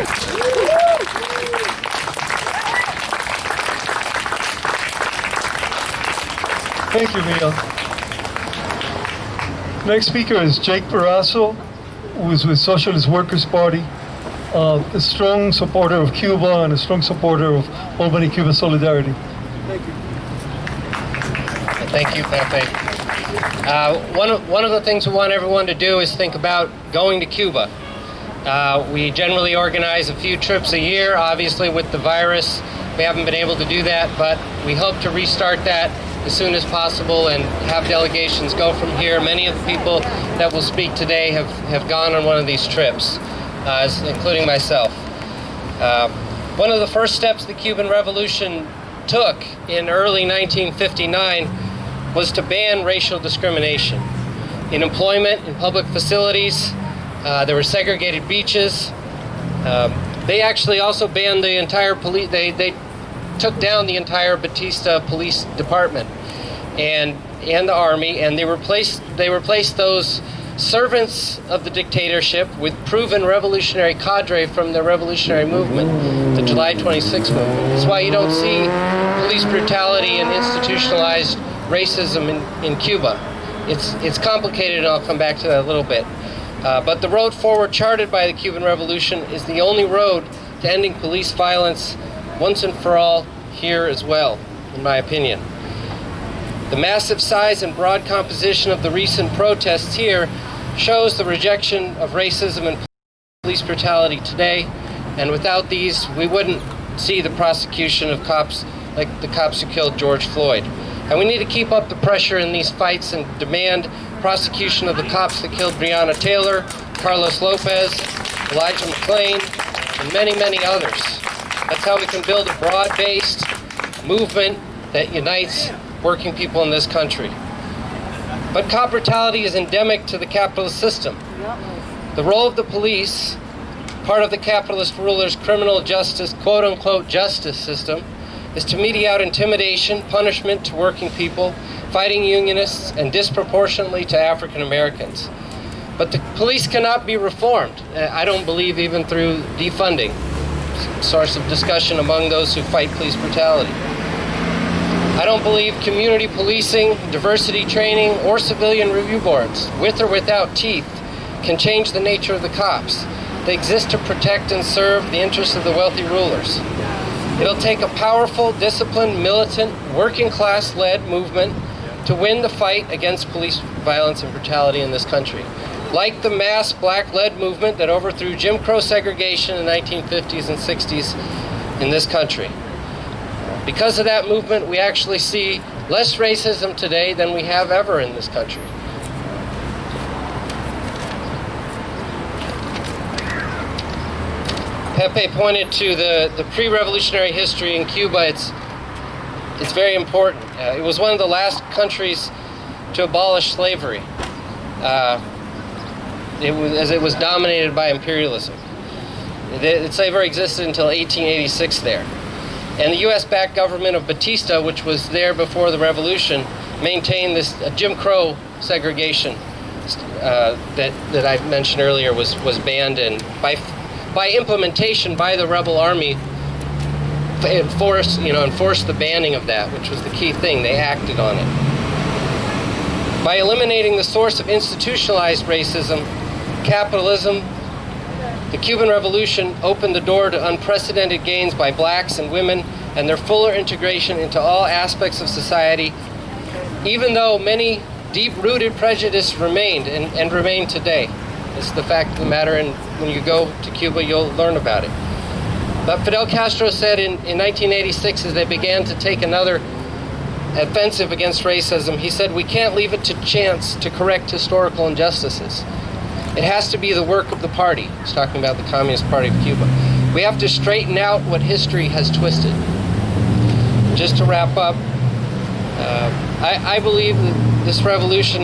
Thank you, Mia. Next speaker is Jake Barrasso, who is with Socialist Workers' Party, a strong supporter of Cuba and a strong supporter of Albany Cuba solidarity. Thank you. Thank you, Pepe. One of the things we want everyone to do is think about going to Cuba. We generally organize a few trips a year. Obviously, with the virus, we haven't been able to do that, but we hope to restart that as soon as possible and have delegations go from here. Many of the people that will speak today have gone on one of these trips, including myself. One of the first steps the Cuban Revolution took in early 1959 was to ban racial discrimination. In employment, in public facilities, there were segregated beaches. They actually also banned the entire police, they took down the entire Batista Police Department and the Army, and they replaced those servants of the dictatorship with proven revolutionary cadre from the revolutionary movement, the July 26 movement. That's why you don't see police brutality and institutionalized racism in Cuba. It's complicated, and I'll come back to that a little bit. But the road forward charted by the Cuban Revolution is the only road to ending police violence once and for all here as well, in my opinion. The massive size and broad composition of the recent protests here shows the rejection of racism and police brutality today, and without these, we wouldn't see the prosecution of cops like the cops who killed George Floyd. And we need to keep up the pressure in these fights and demand prosecution of the cops that killed Breonna Taylor, Carlos Lopez, Elijah McClain, and many, many others. That's how we can build a broad-based movement that unites working people in this country. But cop brutality is endemic to the capitalist system. The role of the police Part of the capitalist rulers' criminal justice, quote-unquote justice system, is to mete out intimidation, punishment to working people, fighting unionists, and disproportionately to African Americans. But the police cannot be reformed, I don't believe, even through defunding, source of discussion among those who fight police brutality. I don't believe community policing, diversity training, or civilian review boards, with or without teeth, can change the nature of the cops. They exist to protect and serve the interests of the wealthy rulers. It'll take a powerful, disciplined, militant, working class-led movement to win the fight against police violence and brutality in this country. Like the mass black-led movement that overthrew Jim Crow segregation in the 1950s and 60s in this country. Because of that movement, we actually see less racism today than we have ever in this country. Pepe pointed to the pre-revolutionary history in Cuba. It's very important. It was one of the last countries to abolish slavery, as it was dominated by imperialism. Slavery existed until 1886 there. And the U.S.-backed government of Batista, which was there before the revolution, maintained this Jim Crow segregation that I mentioned earlier was banned, and by implementation by the rebel army, enforced the banning of that, which was the key thing. They acted on it. By eliminating the source of institutionalized racism, capitalism, the Cuban Revolution opened the door to unprecedented gains by blacks and women and their fuller integration into all aspects of society, even though many deep-rooted prejudice remained and remain today. It's the fact of the matter, and when you go to Cuba, you'll learn about it. But Fidel Castro said in 1986, as they began to take another offensive against racism, he said, "We can't leave it to chance to correct historical injustices. It has to be the work of the party." He's talking about the Communist Party of Cuba. "We have to straighten out what history has twisted." Just to wrap up, I believe that this revolution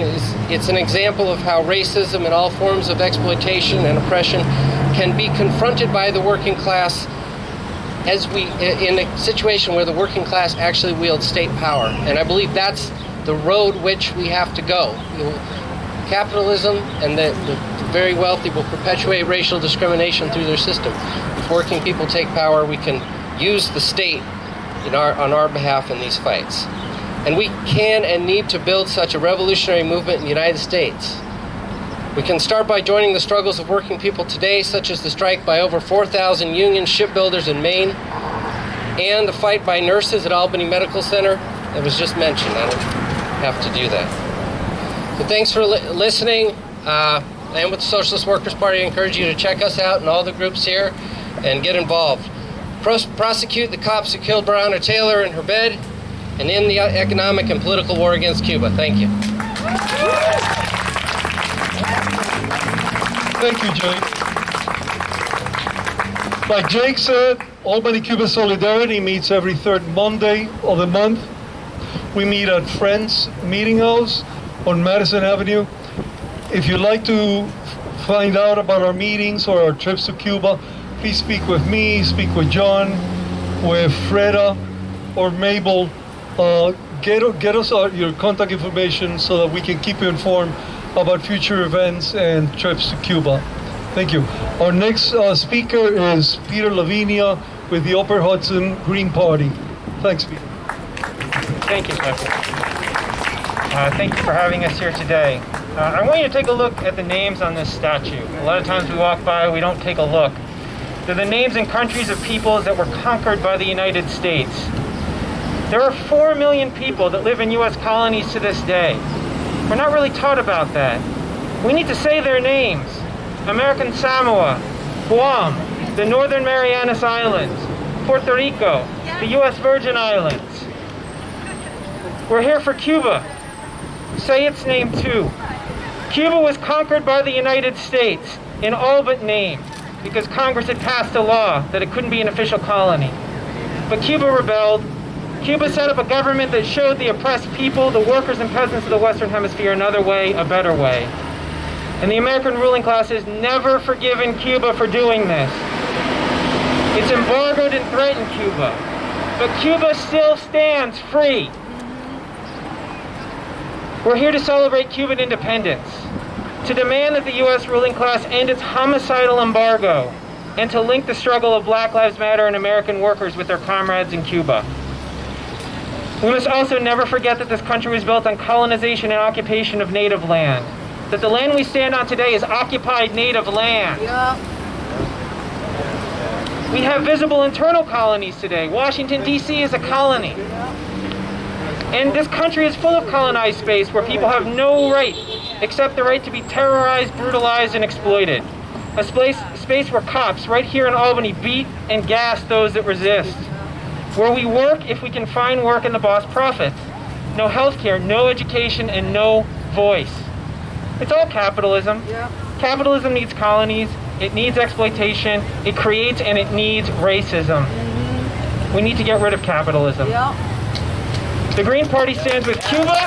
it's an example of how racism and all forms of exploitation and oppression can be confronted by the working class in a situation where the working class actually wields state power. And I believe that's the road which we have to go. Capitalism and the very wealthy will perpetuate racial discrimination through their system. If working people take power, we can use the state on our behalf in these fights. And we can and need to build such a revolutionary movement in the United States. We can start by joining the struggles of working people today, such as the strike by over 4,000 union shipbuilders in Maine, and the fight by nurses at Albany Medical Center that was just mentioned. I don't have to do that. So thanks for listening. I am with the Socialist Workers' Party. I encourage you to check us out and all the groups here and get involved. Prosecute the cops who killed Breonna Taylor in her bed, and end the economic and political war against Cuba. Thank you. Thank you, Jake. Like Jake said, Albany Cuba Solidarity meets every third Monday of the month. We meet at Friends Meeting House on Madison Avenue. If you'd like to find out about our meetings or our trips to Cuba, please speak with me, speak with John, with Freda, or Mabel. Get us your contact information so that we can keep you informed about future events and trips to Cuba. Thank you. Our next speaker is Peter Lavinia with the Upper Hudson Green Party. Thanks, Peter. Thank you, Michael. Thank you for having us here today. I want you to take a look at the names on this statue. A lot of times we walk by, we don't take a look. They're the names and countries of peoples that were conquered by the United States. There are 4 million people that live in U.S. colonies to this day. We're not really taught about that. We need to say their names. American Samoa, Guam, the Northern Marianas Islands, Puerto Rico, the U.S. Virgin Islands. We're here for Cuba. Say its name too. Cuba was conquered by the United States in all but name, because Congress had passed a law that it couldn't be an official colony. But Cuba rebelled. Cuba set up a government that showed the oppressed people, the workers and peasants of the Western Hemisphere, another way, a better way. And the American ruling class has never forgiven Cuba for doing this. It's embargoed and threatened Cuba. But Cuba still stands free. We're here to celebrate Cuban independence, to demand that the U.S. ruling class end its homicidal embargo, and to link the struggle of Black Lives Matter and American workers with their comrades in Cuba. We must also never forget that this country was built on colonization and occupation of native land. That the land we stand on today is occupied native land. We have visible internal colonies today. Washington, D.C. is a colony. And this country is full of colonized space where people have no right except the right to be terrorized, brutalized, and exploited. A space where cops right here in Albany beat and gas those that resist. Where we work if we can find work and the boss profits. No health care, no education, and no voice. It's all capitalism. Capitalism needs colonies, it needs exploitation, it creates and it needs racism. We need to get rid of capitalism. The Green Party stands with Cuba,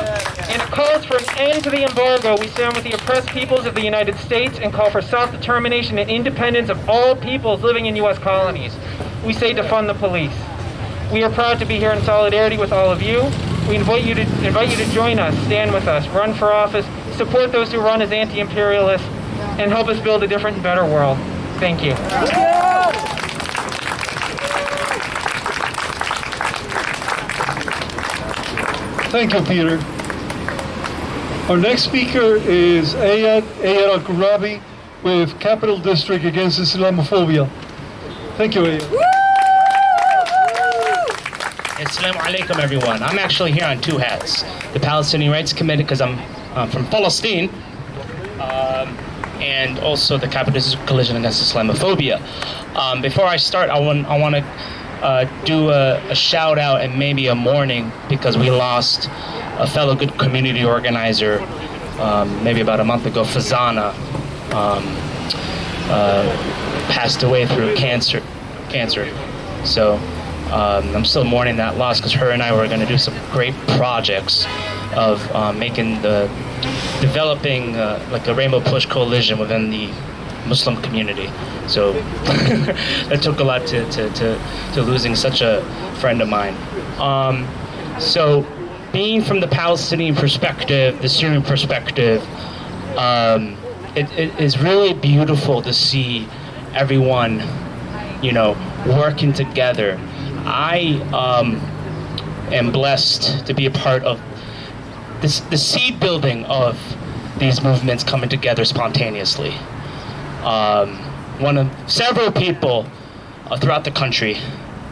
and it calls for an end to the embargo. We stand with the oppressed peoples of the United States and call for self-determination and independence of all peoples living in U.S. colonies. We say defund the police. We are proud to be here in solidarity with all of you. We invite you to join us, stand with us, run for office, support those who run as anti-imperialists, and help us build a different and better world. Thank you. Thank you, Peter. Our next speaker is Ayad Al-Kurabi with Capital District Against Islamophobia. Thank you, Ayad. Assalamu alaikum, everyone. I'm actually here on two hats. The Palestinian Rights Committee, because I'm from Palestine, and also the Capital District Coalition Against Islamophobia. Before I start, I want to do a shout out and maybe a mourning because we lost a fellow good community organizer maybe about a month ago. Fazana passed away through cancer. So I'm still mourning that loss because her and I were going to do some great projects of developing like a Rainbow Push coalition within the Muslim community. So that took a lot to losing such a friend of mine. So being from the Palestinian perspective, the Syrian perspective, it is really beautiful to see everyone, working together. I am blessed to be a part of the seed building of these movements coming together spontaneously. One of several people throughout the country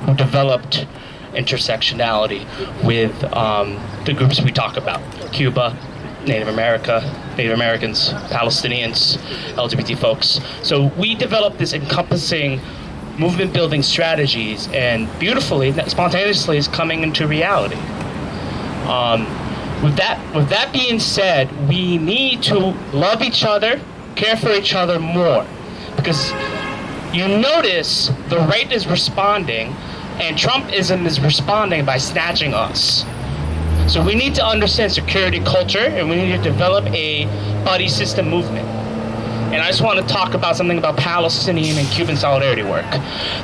who developed intersectionality with the groups we talk about: Cuba, Native Americans, Palestinians, LGBT folks. So we developed this encompassing movement building strategies, and beautifully, spontaneously is coming into reality. With that being said, we need to love each other, care for each other more, because you notice the right is responding, and Trumpism is responding by snatching us. So we need to understand security culture, and we need to develop a buddy system movement. And I just want to talk about something about Palestinian and Cuban solidarity work.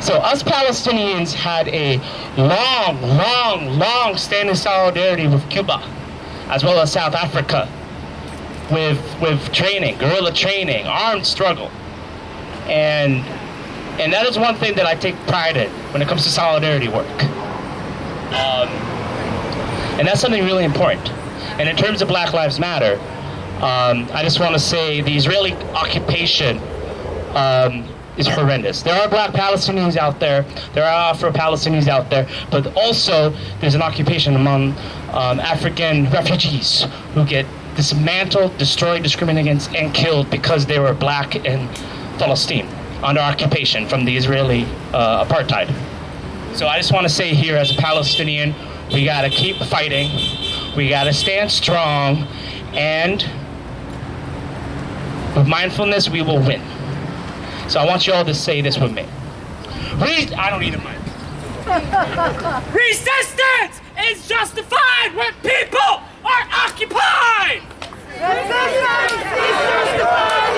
So us Palestinians had a long standing solidarity with Cuba, as well as South Africa, with training, guerrilla training, armed struggle. And that is one thing that I take pride in when it comes to solidarity work. And that's something really important. And in terms of Black Lives Matter, I just want to say the Israeli occupation is horrendous. There are Black Palestinians out there, there are Afro-Palestinians out there, but also there's an occupation among African refugees who get dismantled, destroyed, discriminated against, and killed because they were Black in Palestine under occupation from the Israeli apartheid. So I just want to say here as a Palestinian, we got to keep fighting, we got to stand strong, and with mindfulness, we will win. So I want you all to say this with me. I don't need a mic. Resistance is justified when people are occupied! Resistance is justified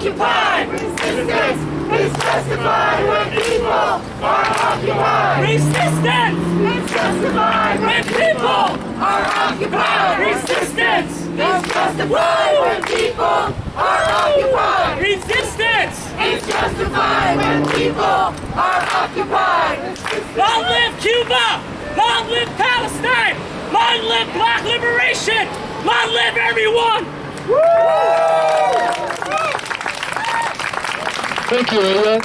occupied! Resistance is justified when people are occupied! Resistance is justified when people are occupied! Resistance is justified when people are occupied! Resistance is justified when people are occupied! Long live Cuba! Long live Palestine! Long live Black liberation! Long live everyone! Thank you, Aya.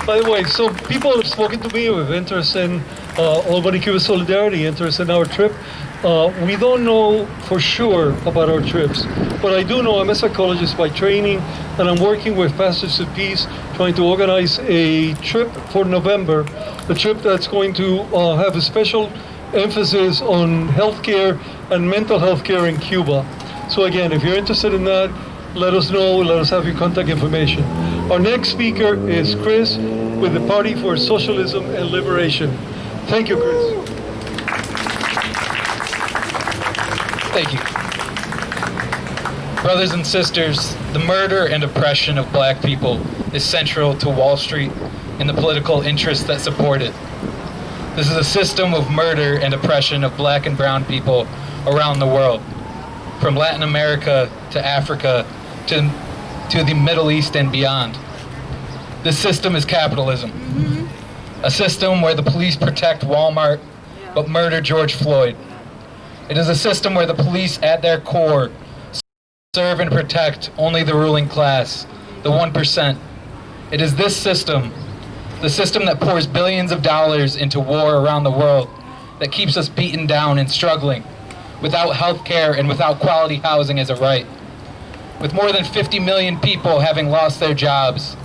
By the way, so people have spoken to me with interest in Albany Cuba Solidarity, interest in our trip. We don't know for sure about our trips, but I do know I'm a psychologist by training, and I'm working with Pastors of Peace, trying to organize a trip for November, a trip that's going to have a special emphasis on healthcare and mental health care in Cuba. So again, if you're interested in that, let us know, let us have your contact information. Our next speaker is Chris with the Party for Socialism and Liberation. Thank you, Chris. Thank you. Brothers and sisters, the murder and oppression of black people is central to Wall Street and the political interests that support it. This is a system of murder and oppression of black and brown people around the world, from Latin America to Africa to the Middle East and beyond. This system is capitalism. A system where the police protect Walmart but murder George Floyd. It is a system where the police at their core serve and protect only the ruling class, the 1%. It is this system, the system that pours billions of dollars into war around the world, that keeps us beaten down and struggling, without health care and without quality housing as a right. With more than 50 million people having lost their jobs,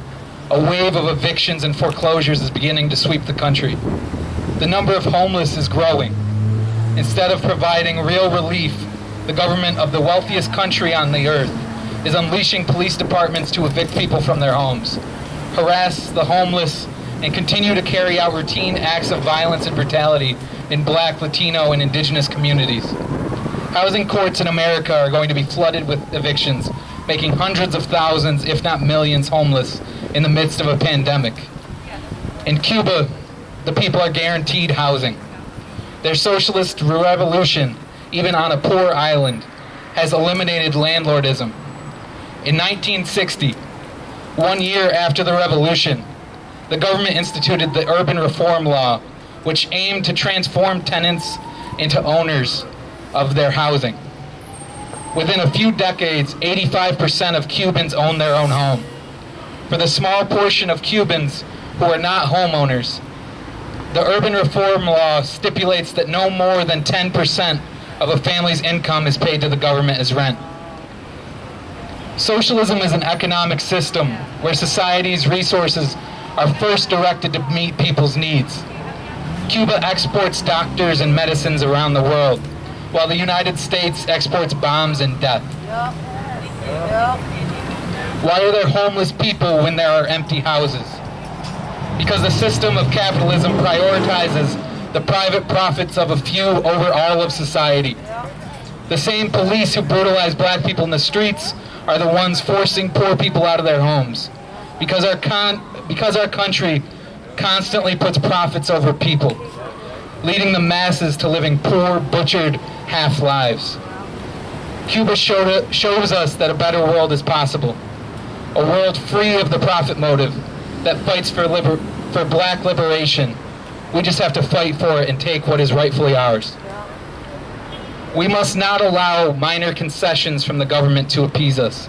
a wave of evictions and foreclosures is beginning to sweep the country. The number of homeless is growing. Instead of providing real relief, the government of the wealthiest country on the earth is unleashing police departments to evict people from their homes, harass the homeless, and continue to carry out routine acts of violence and brutality in black, Latino, and indigenous communities. Housing courts in America are going to be flooded with evictions, making hundreds of thousands, if not millions, homeless in the midst of a pandemic. In Cuba, the people are guaranteed housing. Their socialist revolution, even on a poor island, has eliminated landlordism. In 1960, 1 year after the revolution, the government instituted the Urban Reform Law, which aimed to transform tenants into owners of their housing. Within a few decades, 85% of Cubans own their own home. For the small portion of Cubans who are not homeowners, the Urban Reform Law stipulates that no more than 10% of a family's income is paid to the government as rent. Socialism is an economic system where society's resources are first directed to meet people's needs. Cuba exports doctors and medicines around the world, while the United States exports bombs and death. Why are there homeless people when there are empty houses? Because the system of capitalism prioritizes the private profits of a few over all of society. The same police who brutalize black people in the streets are the ones forcing poor people out of their homes. Because our country constantly puts profits over people, leading the masses to living poor, butchered half-lives. Cuba shows us that a better world is possible. A world free of the profit motive that fights for black liberation. We just have to fight for it and take what is rightfully ours. We must not allow minor concessions from the government to appease us.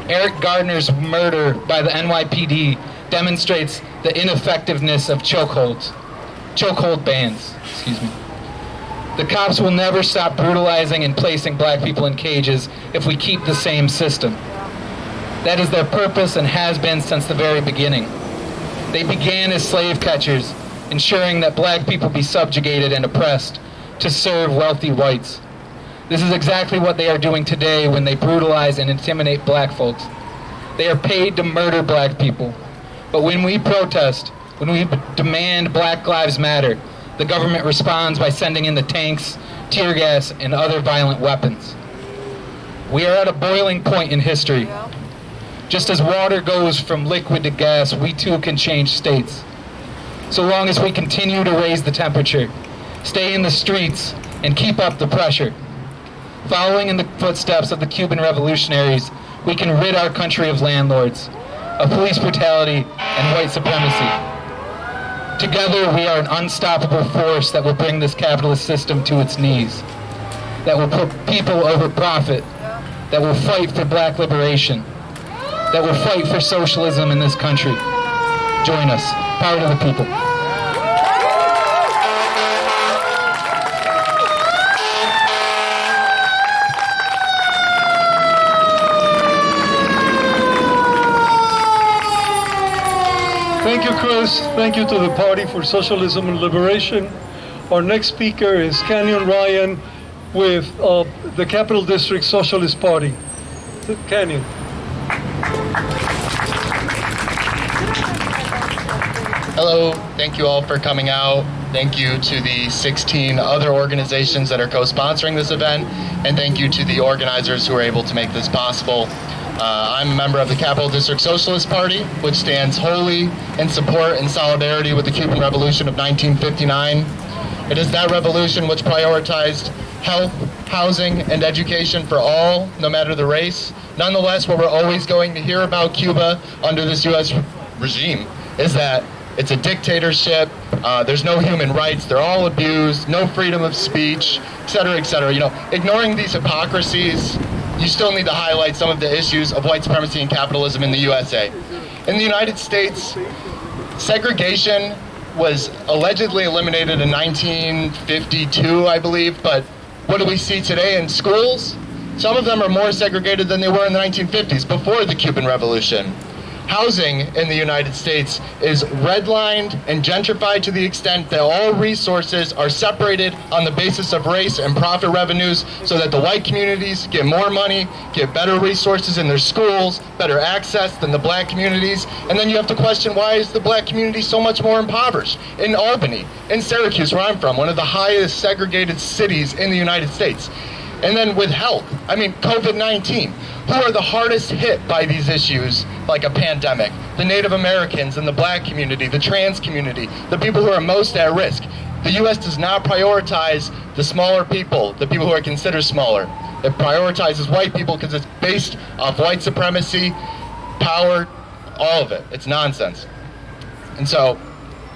Eric Gardner's murder by the NYPD demonstrates the ineffectiveness of chokehold bans. The cops will never stop brutalizing and placing black people in cages if we keep the same system. That is their purpose and has been since the very beginning. They began as slave catchers, ensuring that black people be subjugated and oppressed to serve wealthy whites. This is exactly what they are doing today when they brutalize and intimidate black folks. They are paid to murder black people. But when we protest, when we demand Black Lives Matter, the government responds by sending in the tanks, tear gas, and other violent weapons. We are at a boiling point in history. Just as water goes from liquid to gas, we too can change states. So long as we continue to raise the temperature, stay in the streets, and keep up the pressure. Following in the footsteps of the Cuban revolutionaries, we can rid our country of landlords, of police brutality, and white supremacy. Together, we are an unstoppable force that will bring this capitalist system to its knees, that will put people over profit, that will fight for black liberation, that will fight for socialism in this country. Join us. Power to the people. Thank you, Chris. Thank you to the Party for Socialism and Liberation. Our next speaker is Kenyon Ryan with the Capital District Socialist Party. Kenyon. Hello, thank you all for coming out. Thank you to the 16 other organizations that are co-sponsoring this event, and thank you to the organizers who are able to make this possible. I'm a member of the Capital District Socialist Party, which stands wholly in support and solidarity with the Cuban Revolution of 1959. It is that revolution which prioritized health, housing, and education for all, no matter the race. Nonetheless, what we're always going to hear about Cuba under this U.S. regime is that it's a dictatorship, there's no human rights, they're all abused, no freedom of speech, et cetera, et cetera. You know, ignoring these hypocrisies, you still need to highlight some of the issues of white supremacy and capitalism in the USA. In the United States, segregation was allegedly eliminated in 1952, I believe, but what do we see today in schools? Some of them are more segregated than they were in the 1950s, before the Cuban Revolution. Housing in the United States is redlined and gentrified to the extent that all resources are separated on the basis of race and profit revenues, so that the white communities get more money, get better resources in their schools, better access than the black communities. And then you have to question, why is the black community so much more impoverished? In Albany, in Syracuse, where I'm from, one of the highest segregated cities in the United States. And then with health, I mean, COVID-19. Who are the hardest hit by these issues, like a pandemic? The Native Americans and the black community, the trans community, the people who are most at risk. The U.S. does not prioritize the smaller people, the people who are considered smaller. It prioritizes white people because it's based off white supremacy, power, all of it. It's nonsense. And so,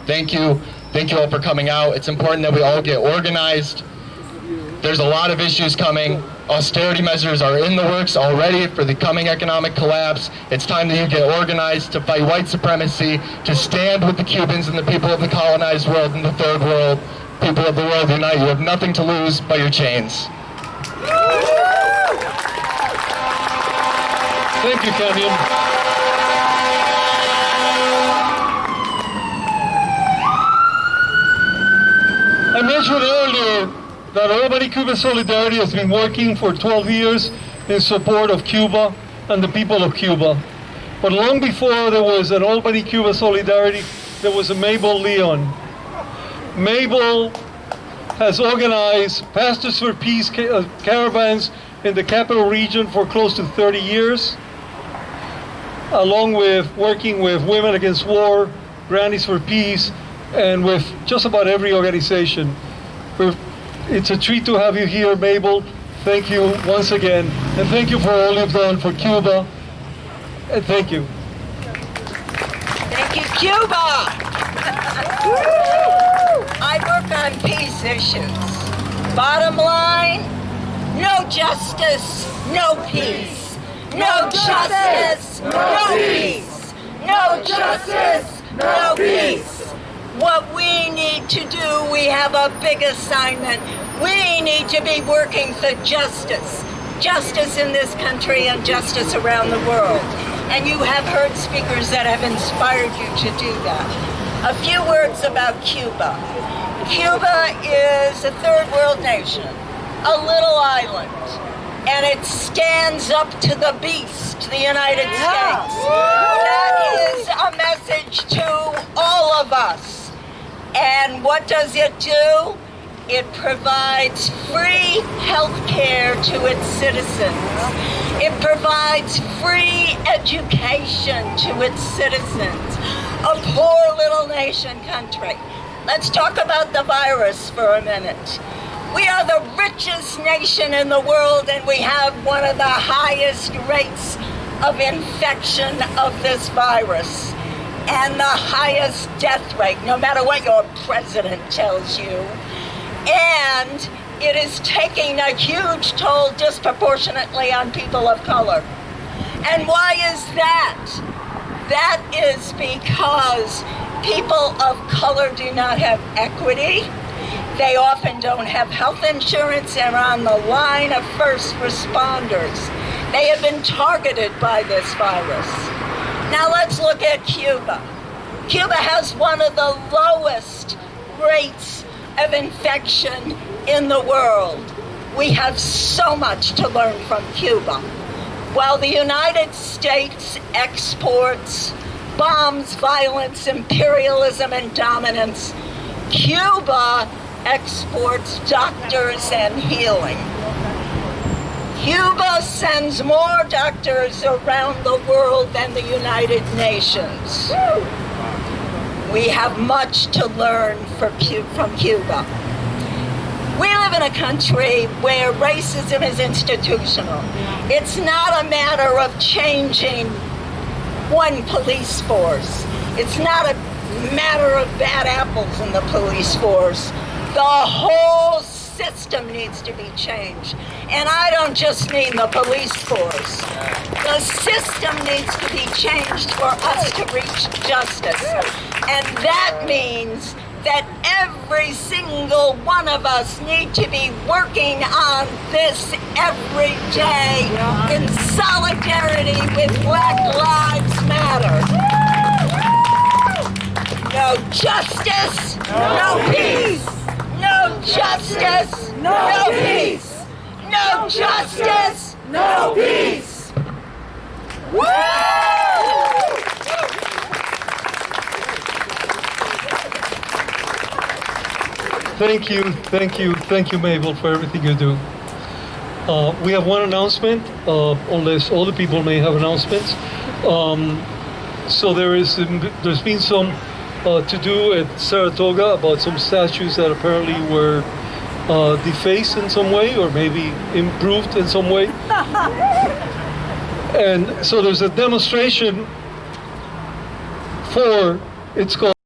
thank you all for coming out. It's important that we all get organized. There's a lot of issues coming. Austerity measures are in the works already for the coming economic collapse. It's time that you get organized to fight white supremacy, to stand with the Cubans and the people of the colonized world and the third world. People of the world, unite. You have nothing to lose but your chains. Thank you, Kenyon. I mentioned earlier that Albany Cuba Solidarity has been working for 12 years in support of Cuba and the people of Cuba. But long before there was an Albany Cuba Solidarity, there was a Mabel Leon. Mabel has organized Pastors for Peace caravans in the capital region for close to 30 years, along with working with Women Against War, Grannies for Peace, and with just about every organization. It's a treat to have you here, Mabel. Thank you once again. And thank you for all you've done for Cuba. And thank you. Thank you, Cuba! I work on peace issues. Bottom line, no justice, no peace. No justice, no peace. No justice, no peace. What we need to do, we have a big assignment. We need to be working for justice. Justice in this country and justice around the world. And you have heard speakers that have inspired you to do that. A few words about Cuba. Cuba is a third world nation, a little island, and it stands up to the beast, the United States. That is a message to all of us. And what does it do? It provides free health care to its citizens. It provides free education to its citizens. A poor little nation country. Let's talk about the virus for a minute. We are the richest nation in the world, and we have one of the highest rates of infection of this virus and the highest death rate, no matter what your president tells you. And it is taking a huge toll disproportionately on people of color. And why is that? That is because people of color do not have equity. They often don't have health insurance and are on the line of first responders. They have been targeted by this virus. Now let's look at Cuba. Cuba has one of the lowest rates of infection in the world. We have so much to learn from Cuba. While the United States exports bombs, violence, imperialism, and dominance, Cuba exports doctors and healing. Cuba sends more doctors around the world than the United Nations. We have much to learn from Cuba. We live in a country where racism is institutional. It's not a matter of changing one police force. It's not a matter of bad apples in the police force. The whole system needs to be changed. And I don't just mean the police force. The system needs to be changed for us to reach justice. And that means that every single one of us need to be working on this every day in solidarity with Black Lives Matter. No justice, no peace. No justice, no peace. No justice, no peace. Woo! Thank you, Mabel, for everything you do. We have one announcement, unless all the people may have announcements. So there's been some to do at Saratoga about some statues that apparently were defaced in some way, or maybe improved in some way. And so there's a demonstration it's called